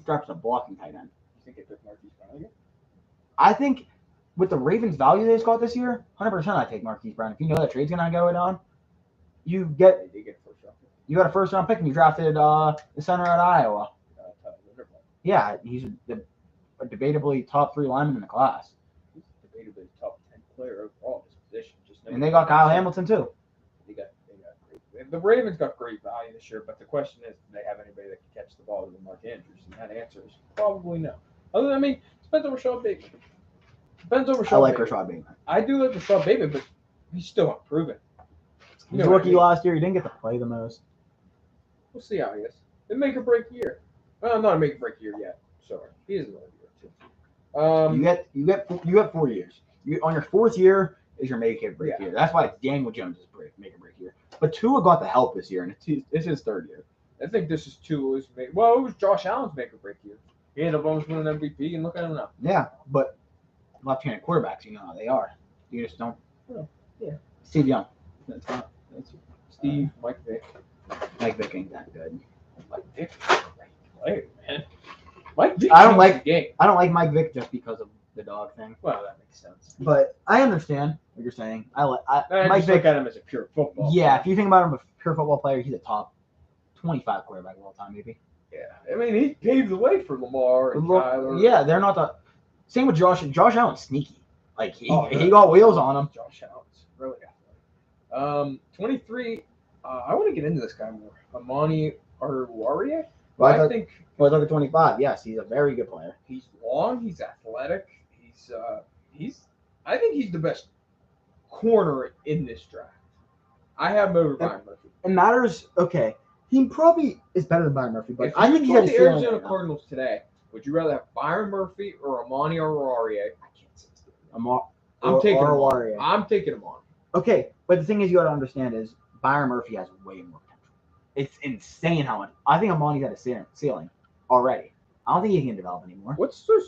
drafted a blocking tight end. You think they took Marquis Brown again? I think with the Ravens' value they got this year, 100% I take Marquis Brown. If you know that trade's gonna go down, you got a first round pick and you drafted the center at Iowa. Yeah, he's a debatably top 3 lineman in the class. He's debatably top 10 player overall in his position. And they got Kyle Hamilton too. They got great. The Ravens got great value this year, but the question is, do they have anybody that can catch the ball with Mark Andrews? And that answer is probably no. Depends on Rashad Bateman. I like Rashad Bateman. I do like Rashad Bateman, but he's still unproven. He was rookie last year. He didn't get to play the most. We'll see how he is. It make or break year. Well, not a make or break year yet. Sorry, he is another year too. You get 4 years. On your 4th year is your make or break year. That's why Daniel Jones is make or break year. But Tua got the help this year, and it's his 3rd year. I think this is Tua's it was Josh Allen's make or break year. He ended up almost winning MVP, and look at him now. Yeah, but left-handed quarterbacks, you know how they are. You just don't. Yeah. Steve Young. That's Steve, Mike Vick. Mike Vick ain't that good. Mike Vick is a great player, man. Mike Vick. I don't like the game. I don't like Mike Vick just because of the dog thing. Well, that makes sense. But I understand what you're saying. Mike Vick. Look at him as a pure football. Yeah, player. if you think about him as a pure football player, he's a top 25 quarterback of all time, maybe. Yeah, he paved the way for Lamar and Kyler. Yeah, they're not the same with Josh. Josh Allen's sneaky. Like he got wheels on him. Josh Allen's really athletic. 23. I want to get into this guy more. Amani Oruwariye. Well, I think. Well, look at 25. Yes, he's a very good player. He's long. He's athletic. I think he's the best corner in this draft. I have him over Byron Murphy. It matters. Okay, he probably is better than Byron Murphy, but if I think you he's the Arizona Cardinals today, would you rather have Byron Murphy or Amani Oruwariye? I can't say it's I'm taking Amani. I'm taking Amani. Okay, but the thing is, you got to understand is Byron Murphy has way more potential. It's insane how much. I think Amani's at a ceiling already. I don't think he can develop anymore. What's so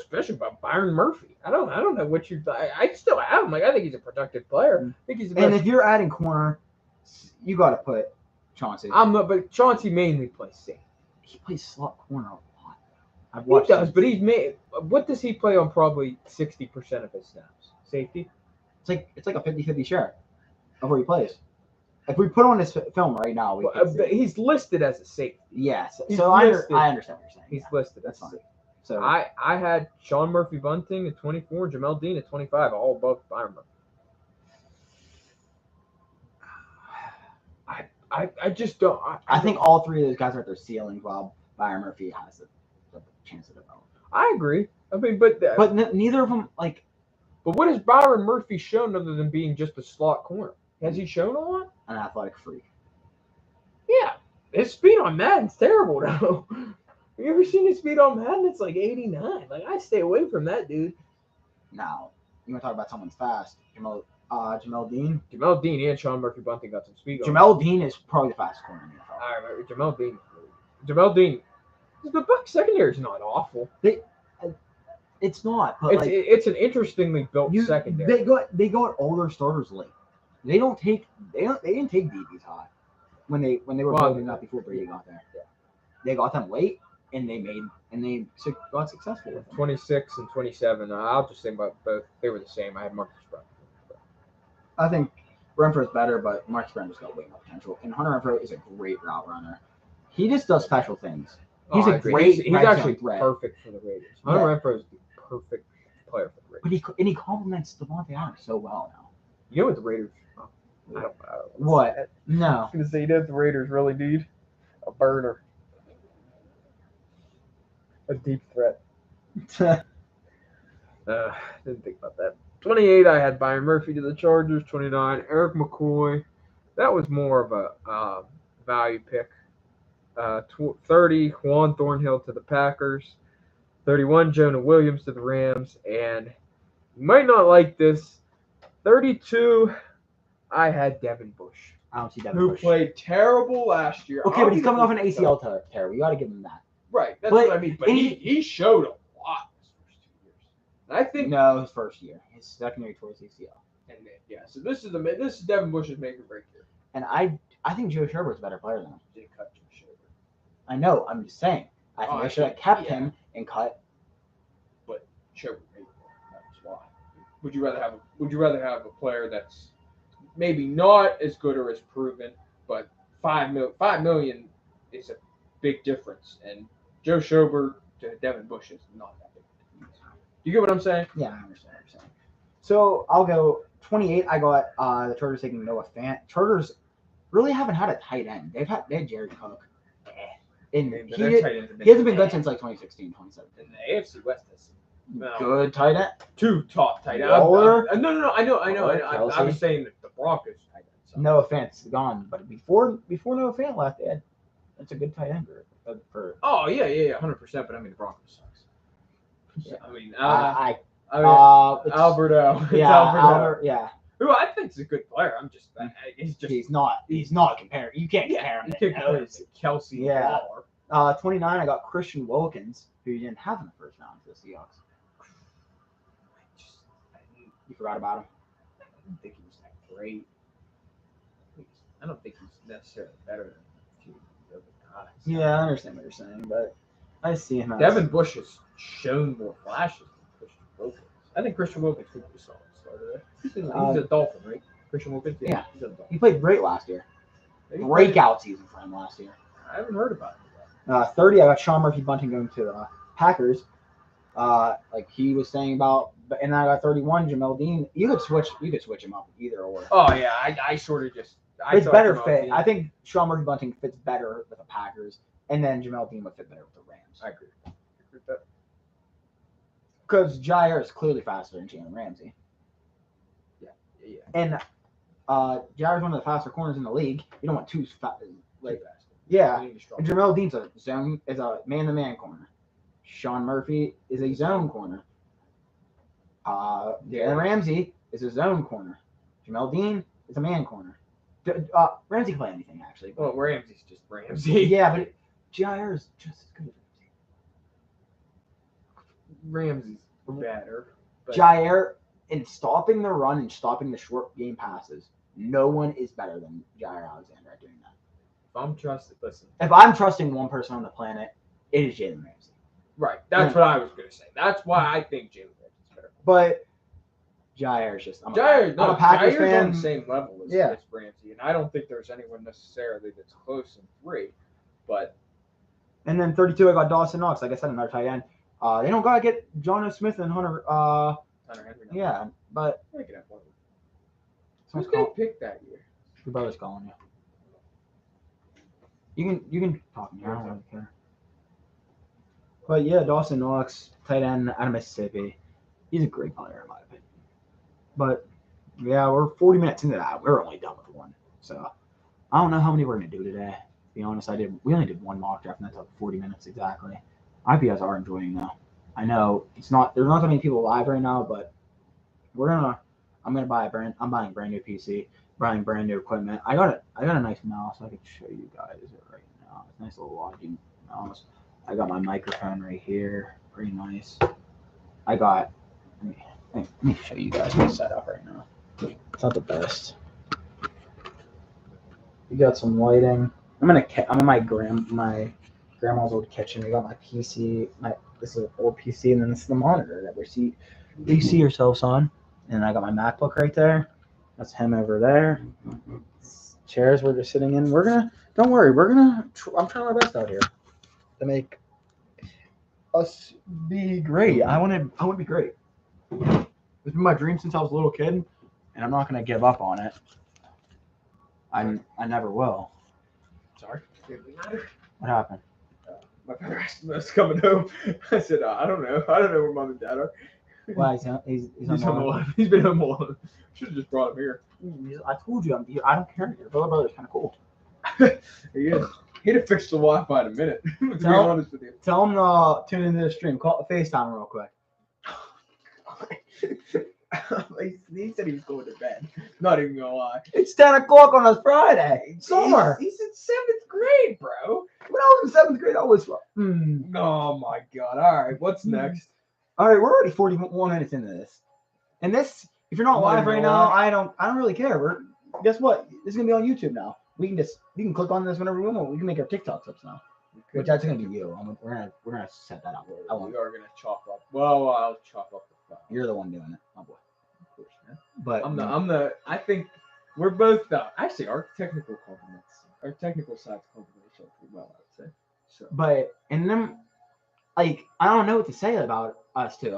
special about Byron Murphy? I don't know what you. I still have him. I think he's a productive player. I think he's the best. And if you're adding corner, you got to put Chauncey. But Chauncey mainly plays safety. He plays slot corner a lot. He does, but he's made. What does he play on? Probably 60% of his snaps. Safety. It's like a 50-50 share of where he plays. If we put on his film right now, he's listed as a safety. Yes. So I understand what you're saying. He's listed as a safety. So I had Sean Murphy Bunting at 24, Jamel Dean at 25, all above Byron Murphy. I just don't. I think all 3 of those guys are at their ceilings, while Byron Murphy has the chance to develop. I agree. But neither of them like. But what has Byron Murphy shown other than being just a slot corner? Has he shown a lot? An athletic freak. Yeah. His speed on Madden's terrible, though. Have you ever seen his speed on Madden? It's like 89. Like, I stay away from that dude. Now, you want to talk about someone's fast. Jamel Dean. Jamel Dean and Sean Murphy Bunting got some speed. Jamel Dean is probably the fastest corner in the NFL. I remember Jamel Dean. Jamel Dean. The Bucs secondary is not awful. It's not. But it's an interestingly built secondary. They got all their starters late. They didn't take DBs high when they were building up before Brady got there. Yeah. They got them late, and they got successful with them. 26 and 27. I'll just think about both. They were the same. I had Marquis Brown. I think Renfro's better, but Marquis Brown just got way more potential. And Hunter Renfro is a great route runner. He just does special things. He's he's actually perfect for the Raiders. Hunter Renfro is the perfect player for the Raiders. But he complements Devontae Adams so well now. You know what the Raiders? I don't know. What? No. I was gonna say, you know what the Raiders really need? A burner. A deep threat. Didn't think about that. 28, I had Byron Murphy to the Chargers. 29, Eric McCoy. That was more of a value pick. 30, Juan Thornhill to the Packers. 31, Jonah Williams to the Rams. And you might not like this. 32, I had Devon Bush. I don't see Devon Who Bush. played terrible last year. Okay, but he's coming off an ACL tear. We got to give him that. Right, that's But what I mean. But he showed a lot his first 2 years. And I think No, his first year. His secondary towards ACL. And so this is Devin Bush's make or break here. And I think Joe Sherbert's a better player than him. They cut Joe Sherbert. I know. I'm just saying. I think they should have kept him and cut. But Sherbert made it. That's why. Would you rather have a player that's maybe not as good or as proven, but $5 million is a big difference, and Joe Sherbert to Devin Bush is not that big. You get what I'm saying? Yeah, I understand what you're saying. So I'll go 28. I got the Chargers taking Noah Fant. Chargers really haven't had a tight end. They had Jared Cook. And he hasn't been good since like 2016, 2017. And the AFC West has good tight end. 2 top tight ends. Waller? No, I know. Kelsey? I was saying that the Broncos tight end. So. Noah Fant's gone, but before Noah Fant left, that's a good tight end group. Oh yeah, 100%. But I mean, the Broncos sucks. Yeah. I mean, Alberto. Yeah, Alberto. Yeah. Who I think is a good player. He's not comparing. You can't compare him. You can't compare Kelsey. Yeah. Waller. 29. I got Christian Wilkins, who you didn't have in the first round for the Seahawks. You forgot about him. I don't think he was that great. I don't think he's necessarily better than a few of the guys. Yeah, I understand what you're saying, but I see him as Devin Bush has shown more flashes than Christian Wilkins. I think Christian Wilkins could be a solid starter there. He's a Dolphin, right? Christian Wilkins? Yeah. He's a Dolphin. he played great last year. Breakout season for him last year. I haven't heard about it. 30. I got Sean Murphy Bunting going to the Packers. Like he was saying about, and then I got 31. Jamel Dean. You could switch him up either or. Oh yeah, I sort of just. It's better fit. I think Sean Murphy Bunting fits better with the Packers, and then Jamel Dean would fit better with the Rams. I agree with that. Because Jair is clearly faster than Jalen Ramsey. Yeah. And Jair's one of the faster corners in the league. You don't want two fast. Yeah. And Jamel Dean's a man-to-man corner. Sean Murphy is a zone corner. Jalen Ramsey is a zone corner. Jamel Dean is a man corner. Ramsey can play anything, actually. Well, Ramsey's just Ramsey. Yeah, but Jair is just as good as Ramsey's better. But Jair, in stopping the run and stopping the short game passes, no one is better than Jair Alexander at doing that. If I'm trusting one person on the planet, it is Jalen Ramsey. Right. That's what I was going to say. That's why I think Jalen Ramsey's better. But Jair is just I'm a Jair's Packers fan. on the same level as Ramsey, and I don't think there's anyone necessarily that's close in 3. But and then 32, I got Dawson Knox. Like I said, another tight end. They don't gotta get Jonah Smith and Hunter. Hunter Henry. Yeah, but I can have one. Who's getting picked that year? Your brother's calling you. You can talk to me. I don't really care. But yeah, Dawson Knox, tight end out of Mississippi. He's a great player in my opinion. But yeah, we're 40 minutes into that. We're only done with one. So I don't know how many we're gonna do today. be honest, we only did one mock draft, and that took 40 minutes exactly. I hope you guys are enjoying though. I know there's not that many people live right now, but I'm buying a brand new PC, buying brand new equipment. I got a nice mouse. I can show you guys it right now. It's a nice little logging mouse. I got my microphone right here, pretty nice. Let me show you guys my setup right now. It's not the best. We got some lighting. I'm in my grandma's old kitchen. We got my PC. This is an old PC, and then this is the monitor that you see yourselves on. And I got my MacBook right there. That's him over there. Chairs we're just sitting in. Don't worry. I'm trying my best out here to make us be great. I want to be great. It's been my dream since I was a little kid, and I'm not going to give up on it. I never will. Sorry. What happened? My brother asked me coming home. I said, I don't know. I don't know where mom and dad are. Why he's on the line. He's been home alone. Should have just brought him here. I told you I don't care. Your brother's kind of cool. He is. He'd have fixed the Wi-Fi in a minute. To be honest with you. Tell him to tune into the stream. Call FaceTime real quick. He said he was going to bed. Not even gonna lie. It's 10 o'clock on a Friday. Summer. He's in 7th grade, bro. When I was in 7th grade, I was. Oh my god. All right. What's next? All right, we're already 41 minutes into this. And this, if you're not live right now, I don't really care. Guess what? This is gonna be on YouTube now. We can click on this whenever we want. We can make our TikTok clips now. Which that's gonna be you. We're gonna set that up. We are gonna chop up. Well, I'll chop up the file. You're the one doing it, my boy. Of course, man. But I think we're both actually our technical sides complement each other pretty well, I would say. So. But and then I don't know what to say about us two.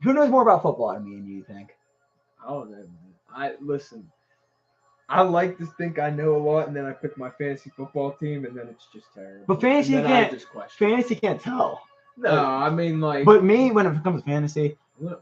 Who knows more about football than me and you think? I don't know, man. Listen. I like to think I know a lot, and then I pick my fantasy football team, and then it's just terrible. But fantasy can't tell. No, I mean But me, when it comes to fantasy,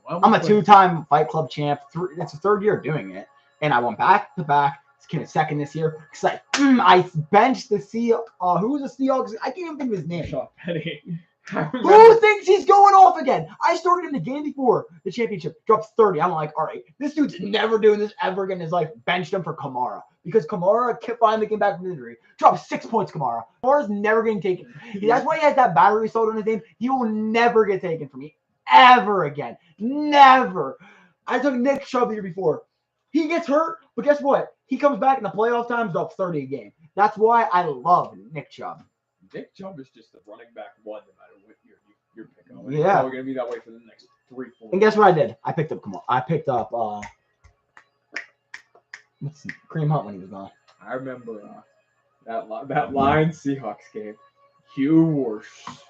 I'm a 2-time Fight Club champ. It's the 3rd year doing it, and I went back to back. It's second this year because I benched the Seahawks. Who was the Seahawks? I can't even think of his name. Sean Penny. Who thinks he's going off again? I started him the game before the championship. Drops 30. I'm like, all right, this dude's never doing this ever again in his life. Benched him for Kamara because Kamara finally came back from injury. Dropped 6 points, Kamara. Kamara's never getting taken. That's why he has that battery sold on his name. He will never get taken from me ever again. Never. I took Nick Chubb the year before. He gets hurt, but guess what? He comes back in the playoff times, drops 30 a game. That's why I love Nick Chubb. Nick Chubb is just a running back one, no matter what you're picking on. Yeah. It's probably going to be that way for the next 3-4. And guess what I did? I picked up Kareem Hunt when he was gone. I remember that Lions Seahawks game. You were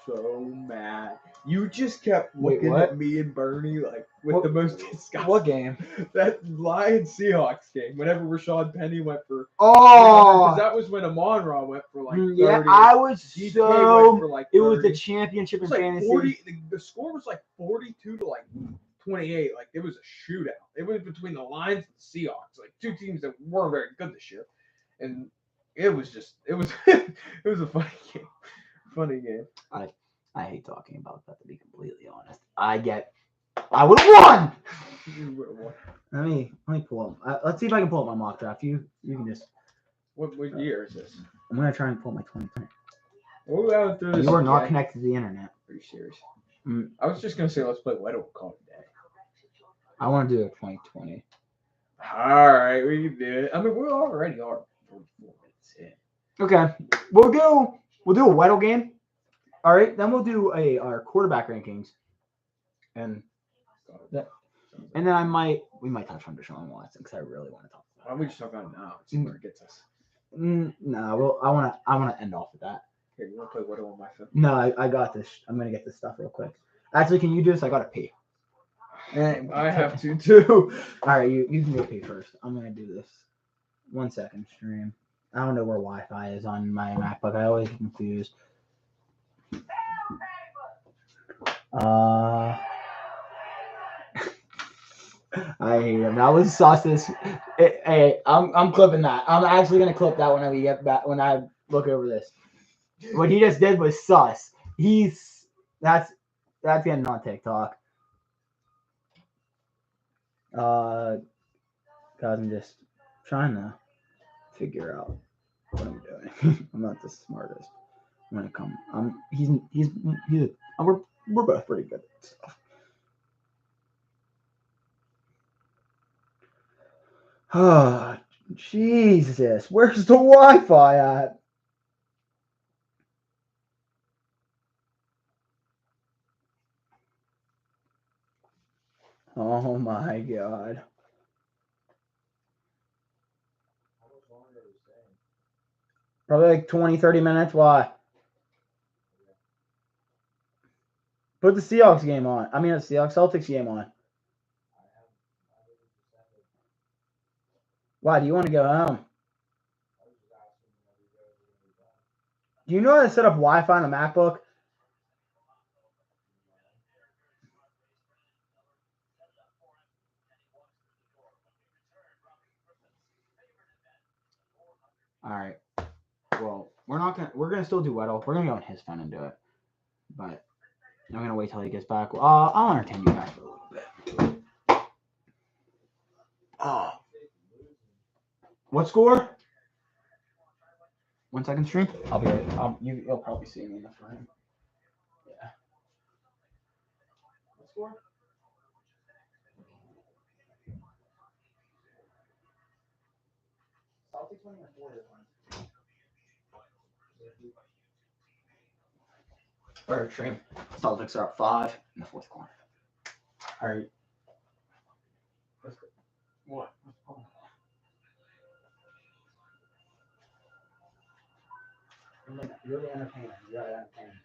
so mad. You just kept looking at me and Bernie with the most disgust. What game? That Lions Seahawks game. Whenever Rashad Penny went for. Oh. Because that was when Amon-Ra went for 30. Yeah, I was so. For 30. It was the championship in fantasy. 40. The score was 42 to 28. It was a shootout. It was between the Lions and the Seahawks. Two teams that weren't very good this year, and it was a funny game. Funny game. I hate talking about that, to be completely honest. I would have won. You would have won. Let me pull up. Let's see if I can pull up my mock draft. You can just. What year is this? I'm gonna try and pull my 2020. You are not connected to the internet. Are you serious? I was just gonna say let's play Weddle Call today. I want to do a 2020. All right, we can do it. I mean, we already are 44 minutes in. Okay, we'll do a Weddle game. All right, then we'll do our quarterback rankings, and then we might touch on Deshaun Watson because I really want to talk about. Why don't we just talk about it now? See where it gets us. No, I want to end off with that. Here, you want to play Weddle on my phone? No, I got this. I'm gonna get this stuff real quick. Actually, can you do this? I gotta pee. I have to too. All right, you can go pee first. I'm gonna do this. 1 second, stream. I don't know where Wi-Fi is on my MacBook. I always get confused. I hate him. That was sus. Hey, I'm clipping that. I'm actually gonna clip that when we get back. When I look over this. What he just did was sus. That's getting on TikTok. Guys, I'm just trying to figure out what I'm doing. I'm not the smartest when it comes. We're both pretty good at stuff. Oh, Jesus. Where's the Wi-Fi at? Oh my God. Probably like 20, 30 minutes. Why? Put the Seahawks game on. I mean, the Celtics game on. Why? Do you want to go home? Do you know how to set up Wi-Fi on a MacBook? All right. Well, we're gonna still do Weddle. We're gonna go on his phone and do it. But I'm gonna wait till he gets back. I'll entertain you guys for a little bit. Oh. What score? 1 second stream. I'll be right. You'll probably see me in the frame. Yeah. What score? Celtics winning or Warriors winning? All right, stream. Celtics are up 5 in the fourth quarter. All right. Let's go. What? You're the entertainer. You're the entertainer.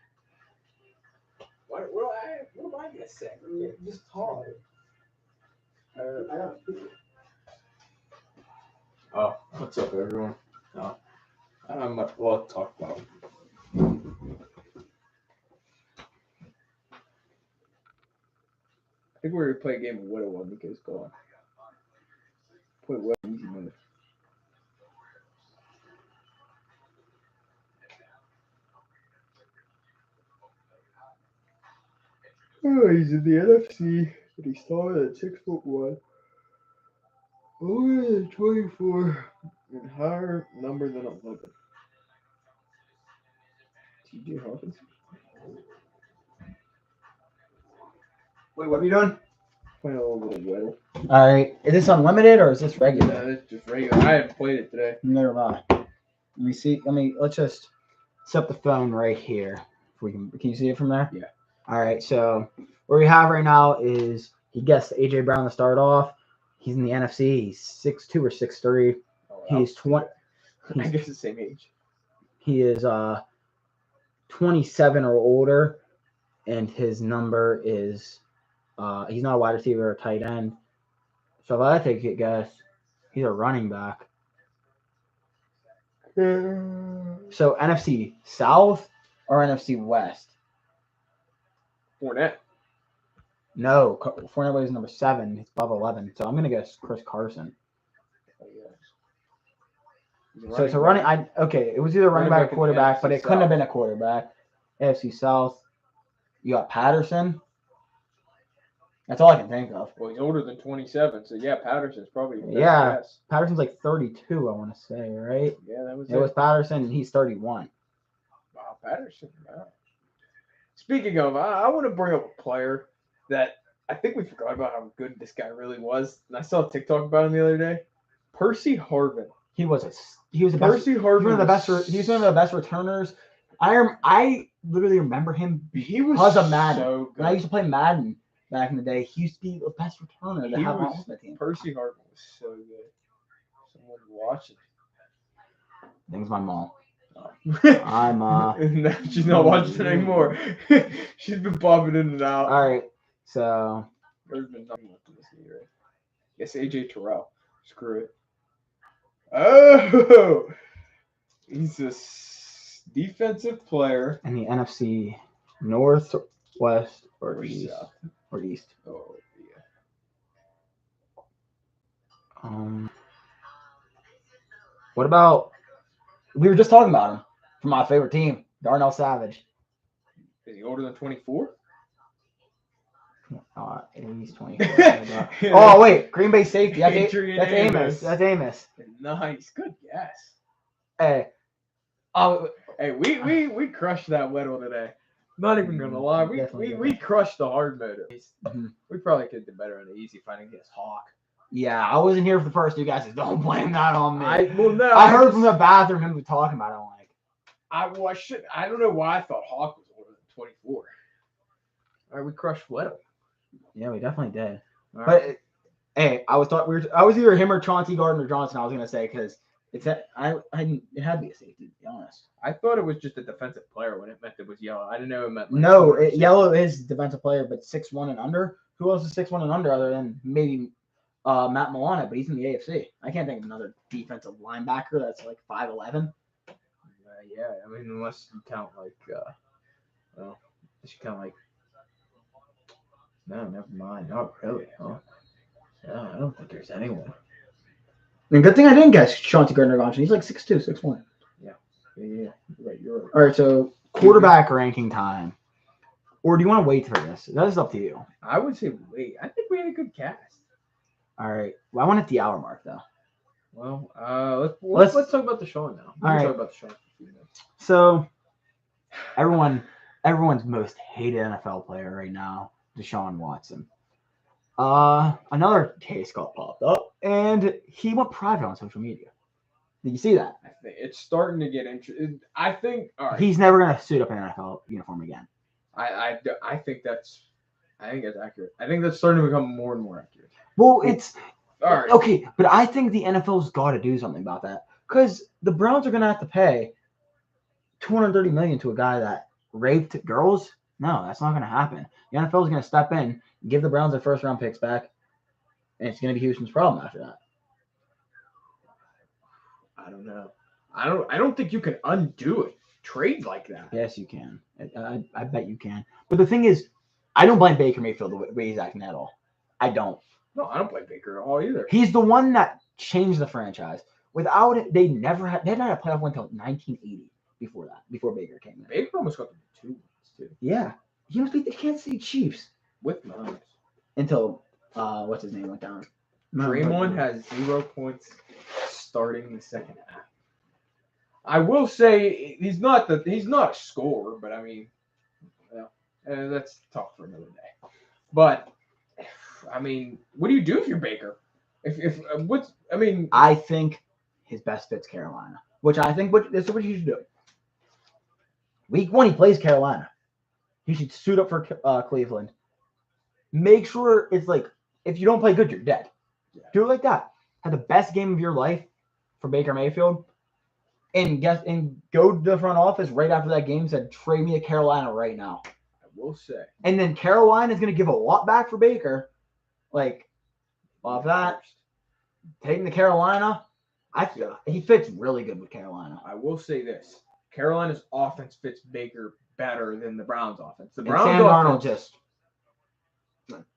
What am I gonna say? Just talk. I don't speak. Oh, what's up, everyone? I don't have much to talk about. I think we're going to play a game of Widow when Nico's gone. Play Widow easy mode. Oh, he's in the NFC, but he started at 6'1". Older than 24 and higher number than 11. TJ Hawkins. Wait, what are you doing? Playing a little bit of Weddle. All right. Is this unlimited or is this regular? No, it's just regular. I haven't played it today. Neither have I. Let me see. Let's just set up the phone right here. If we can you see it from there? Yeah. All right. So what we have right now is he guessed AJ Brown to start off. He's in the NFC. He's 6'2" or 6'3". Oh, He's 20. I guess the same age. He is 27 or older, and his number is he's not a wide receiver or tight end. So if I take a guess, he's a running back. So NFC South or NFC West? Fournette. No, Fournette was number 7. He's above 11. So I'm gonna guess Chris Carson. Oh, yeah. So it's a running. It was either running back or quarterback, but it couldn't South. have been a quarterback. AFC South. You got Patterson. That's all I can think of. Well, he's older than 27, so yeah, Patterson's probably. Yeah. Guess. Patterson's like 32, I want to say, right? Yeah, that was it. was Patterson, and he's 31. Wow, Patterson. Wow. Speaking of, I want to bring up a player that I think we forgot about how good this guy really was. And I saw a TikTok about him the other day. Percy Harvin. He was the Percy best. Harvin. He was one of the best returners. I literally remember him He was because of Madden. so good. When I used to play Madden back in the day, he used to be the best returner to have on Ultimate Team. Percy Harvin was so good. Someone watching. I think it's my mom. I'm no, she's not watching anymore. She's been popping in and out. All right, so There's been nothing left in this year. Right? Yes, AJ Terrell. Screw it. Oh, he's a defensive player in the NFC North, West, or East, South. Or East. Oh yeah. What about? We were just talking about him. from my favorite team, Darnell Savage. Is he older than 24? He's 24. Oh, wait. Green Bay safety. That's Adrian Amos. Amos. That's Amos. Nice. Good guess. Hey. Hey, we crushed that Weddle today. Not even gonna lie, we crushed the hard motor. We probably could do better on the easy fighting against Hawk. Yeah, I wasn't here for the first two guys. Don't blame that on me. I heard from the bathroom him talking about it. I'm like, I don't know why I thought Hawk was older than 24. All right, we crushed Weddle. Yeah, we definitely did. All But right. hey, I was either him or Chauncey Gardner-Johnson. I was gonna say because it had to be a safety, to be honest. I thought it was just a defensive player when it meant it was yellow. I didn't know it meant. Yellow is defensive player, but 6'1" and under. Who else is 6'1" and under other than maybe Matt Milano? But he's in the AFC. I can't think of another defensive linebacker that's like 5'11". Yeah, I mean, unless you count no, never mind. Not really, huh? No, I don't think there's anyone. And good thing I didn't guess Chauncey Gardner-Johnson. He's like 6'2", 6'1". Yeah. You're right. All right, so quarterback ranking time. Or do you want to wait for this? That is up to you. I would say wait. I think we had a good cast. All right. Well, I want it at the hour mark, though. Well, let's talk about Deshaun now. All right. Talk about Deshaun for a few minutes. So, everyone's most hated NFL player right now, Deshaun Watson. Another case got popped up, and he went private on social media. Did you see that? I think it's starting to get interesting. I think all right. He's never gonna suit up in an NFL uniform again. I think that's accurate. I think that's starting to become more and more accurate. Well, it's all right. Okay, but I think the NFL's got to do something about that because the Browns are gonna have to pay $230 million to a guy that raped girls. No, that's not gonna happen. The NFL is gonna step in, give the Browns their first round picks back, and it's gonna be Houston's problem after that. I don't know. I don't think you can undo a trade like that. Yes, you can. I bet you can. But the thing is, I don't blame Baker Mayfield the way he's acting at all. I don't. No, I don't blame Baker at all either. He's the one that changed the franchise. Without it, they had not had a playoff win until 1980 before Baker came in. Baker almost got them 2 wins, too. Yeah. He almost beat the Kansas City Chiefs. With Mahomes. Until, what's his name went down. Draymond has 0 points starting the second half. I will say he's not a scorer, but I mean, that's tough for another day. But I mean, what do you do if you're Baker? I think his best fit's Carolina, which I think this is what you should do. Week 1, he plays Carolina. He should suit up for Cleveland. Make sure it's like if you don't play good, you're dead. Yeah. Do it like that. Have the best game of your life for Baker Mayfield, and go to the front office right after that game. Said trade me to Carolina right now. I will say. And then Carolina is going to give a lot back for Baker. Like off that, taking the Carolina, he fits really good with Carolina. I will say this: Carolina's offense fits Baker better than the Browns' offense. The And Browns' Sam Darnold offense just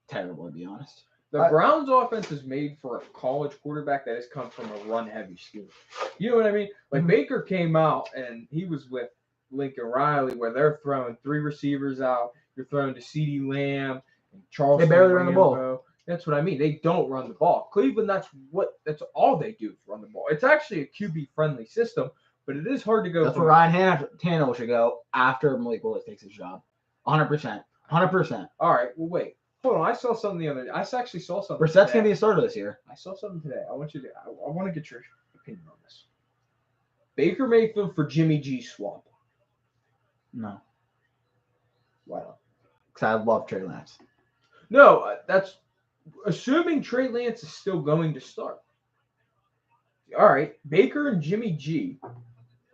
terrible, to be honest. The Browns' offense is made for a college quarterback that has come from a run-heavy scheme. You know what I mean? Like Baker came out and he was with Lincoln Riley, where they're throwing 3 receivers out. You're throwing to CeeDee Lamb and Charles. They barely run the ball. That's what I mean. They don't run the ball. Cleveland, that's all they do is run the ball. It's actually a QB-friendly system, but it is hard to go. That's where Ryan Tannehill should go after Malik Willis takes his job. 100%. 100%. All right. Well, wait. Hold on. I saw something the other day. I actually saw something. Brissett's going to be a starter this year. I saw something today. I want to get your opinion on this. Baker Mayfield for Jimmy G swap. No. Why not? Because I love Trey Lance. No, that's assuming Trey Lance is still going to start. All right, Baker and Jimmy G.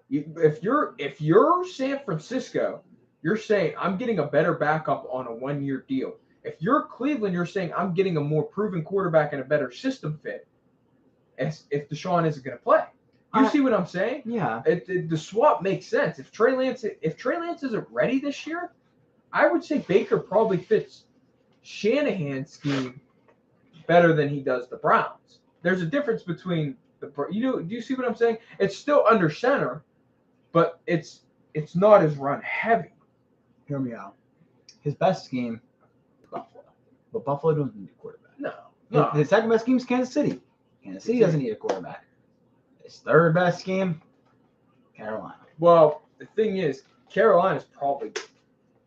If you're San Francisco, you're saying I'm getting a better backup on a 1-year deal. If you're Cleveland, you're saying I'm getting a more proven quarterback and a better system fit. As if Deshaun isn't going to play, you see what I'm saying? Yeah. The swap makes sense. If Trey Lance isn't ready this year, I would say Baker probably fits Shanahan's scheme better than he does the Browns. There's a difference between do you see what I'm saying? It's still under center, but it's not as run heavy. Hear me out. His best scheme is Buffalo. But Buffalo doesn't need a quarterback. No. His second best scheme is Kansas City. Kansas City doesn't need a quarterback. His third best scheme, Carolina. Well, the thing is, Carolina's probably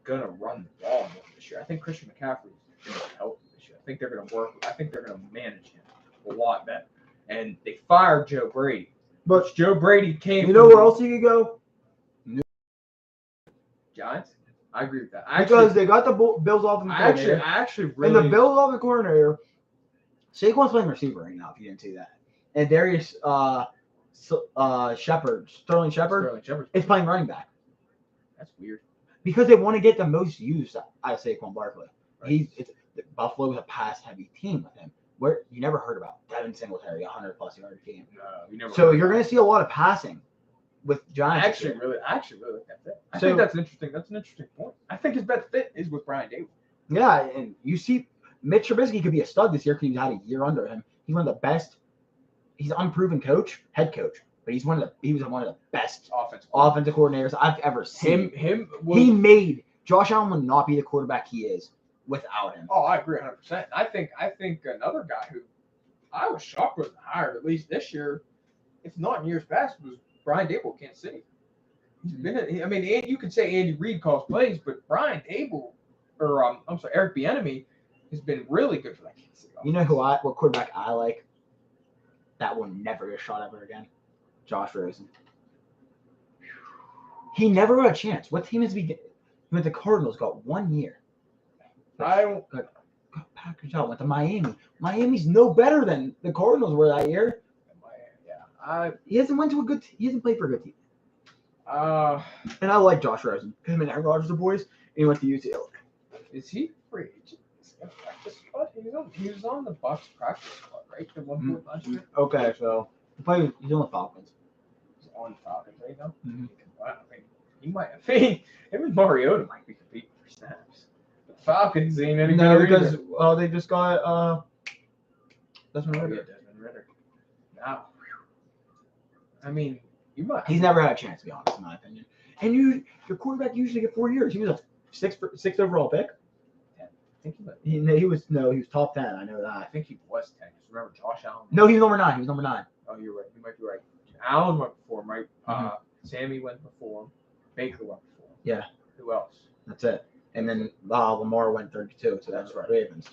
gonna run the ball more this year. I think Christian McCaffrey's gonna be healthy this year. I think they're gonna work. I think they're gonna manage him a lot better. And they fired Joe Brady. But Joe Brady came. you know where else he could go? Giants. I agree with that. Because they got the Bills offensive coordinator. I actually really. And the Bills offensive coordinator, Saquon's playing receiver right now, if you didn't see that. And Darius Sterling Shepard is playing running back. That's weird. Because they want to get the most use out of Saquon Barkley. Right. Buffalo was a pass-heavy team with him. Where you never heard about Devin Singletary, 100-plus yard game. No, you never. So you're going to see a lot of passing with Giants. I actually really like that fit. I think that's interesting. That's an interesting point. I think his best fit is with Brian Dable. Yeah, and you see, Mitch Trubisky could be a stud this year because he's had a year under him. He's one of the best. He's an unproven head coach, but he was one of the best offensive coordinators I've ever seen. He made Josh Allen would not be the quarterback he is without him. Oh, I agree 100%. I think another guy who I was shocked wasn't hired at least this year, if not in years past, was Brian Dable, Kansas City. He's been. I mean, you could say Andy Reid calls plays, but Brian Dable, or Eric Bieniemy, has been really good for that Kansas City. You know what quarterback I like? That will never get a shot ever again. Josh Rosen. He never got a chance. What team is he with? The Cardinals got 1 year. Got Packers out. Went to Miami. Miami's no better than the Cardinals were that year. He hasn't he hasn't played for a good team. And I like Josh Rosen. Him and Aaron Rodgers are boys. And he went to UCLA. Is he free agent? He was on the Bucs practice squad, right? The one point last year. Okay, so he's on the Falcons. He's on the Falcons right now. Mm-hmm. Wow, I think he might. Him and Mariota might be competing for snaps. The Falcons ain't any better because either. they just got Desmond Ridder. Desmond Ridder. Now, I mean, you might. He's never had a chance, to be honest, in my opinion. And your quarterback usually get 4 years. He was a sixth overall pick. I think he was top 10. I know that. I think he was 10. Just remember Josh Allen. No, he was number 9. Oh, you're right. You might be right. Allen went before him, right? Mm-hmm. Sammy went before him. Baker went before him. Yeah. Who else? That's it. And then Lamar went 32. So that's right. Ravens.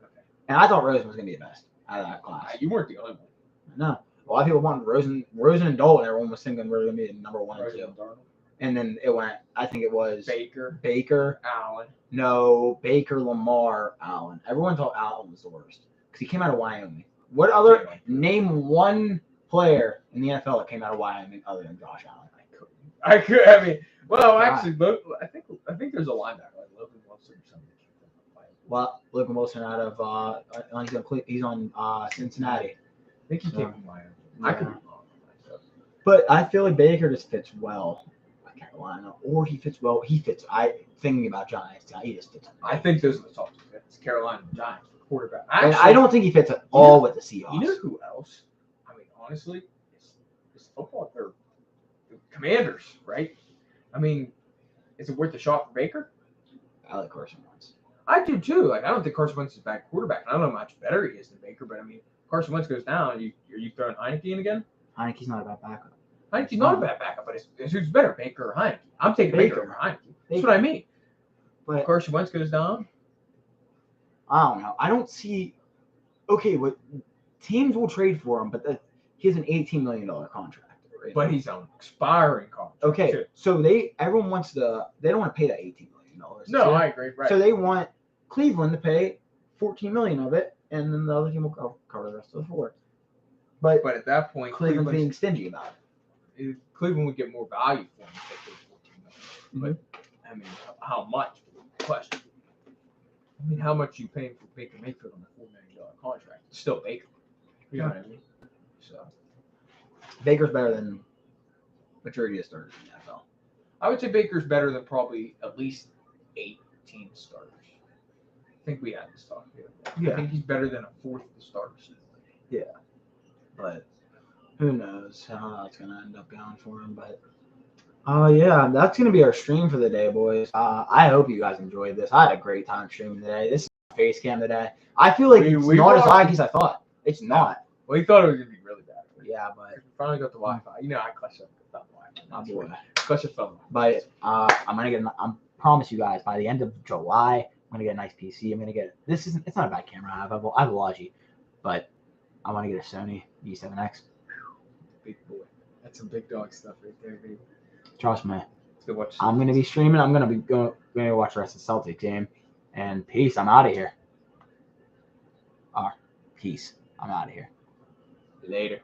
Okay. And I thought Rosen was going to be the best out of that class. You weren't the only one. No. A lot of people wanted Rosen and Dalton. Everyone was thinking we were going to be the number 1 and 2. And then it went, I think it was Baker, Allen. No, Baker, Lamar, Allen. Everyone thought Allen was the worst because he came out of Wyoming. What other name one player in the NFL that came out of Wyoming other than Josh Allen? I could. I mean, well, actually, I think there's a linebacker like Logan Wilson or something. Well, Logan Wilson out of he's on Cincinnati. I think he came from Wyoming. Yeah. I could be wrong. But I feel like Baker just fits well with Carolina, or he fits well. Thinking about Giants, he just fits. I think those are the top 2 fits: Carolina and Giants for quarterback. Actually, and I don't think he fits at all with the Seahawks. You know who else? I mean, honestly, it's football. They're the Commanders, right? I mean, is it worth a shot for Baker? I like Carson Wentz. I do too. Like, I don't think Carson Wentz is a bad quarterback. I don't know how much better he is than Baker, but I mean, Carson Wentz goes down. Are you throwing Heineke in again? Heineke's not a bad backup. Heineke's not a bad backup, but who's better, Baker or Heineke? I'm taking Baker over Heineke. That's what I mean. But Carson Wentz goes down. I don't know. I don't see. Okay, what teams will trade for him, but he has an $18 million contract. Right? But he's on expiring contract. Okay, too. So everyone wants they don't want to pay that $18 million. No, I agree. Right. So they want Cleveland to pay $14 million of it, and then the other team will cover the rest of the $4. But at that point, Cleveland's being stingy about it. Cleveland would get more value for him if they paid $14 million. But I mean, how much? Question. I mean, how much you paying for Baker Mayfield on a $4 million contract? It's still Baker. You know what I mean? So Baker's better than majority of starters in the NFL. I would say Baker's better than probably at least 18 starters. I think we had this talk here. Yeah. I think he's better than a fourth of the starters. Yeah. But who knows how that's going to end up going for him. But Oh, yeah, that's going to be our stream for the day, boys. I hope you guys enjoyed this. I had a great time streaming today. This is face cam today. I feel like it's not as laggy as I thought. It's not. We thought it was going to be really bad. Yeah, but We finally got the Wi-Fi. You know, I clutch up the Wi-Fi. my boy. Clutch your phone. But I'm going to get, I promise you guys, by the end of July, I'm going to get a nice PC. I'm going to get, it's not a bad camera. I have a Logi, but I want to get a Sony E7X. Big boy. That's some big dog stuff right there, baby. Trust me. Let's go watch. I'm gonna be streaming. I'm gonna be going to watch the rest of the Celtics game. And peace. I'm out of here. Peace. I'm out of here. Later.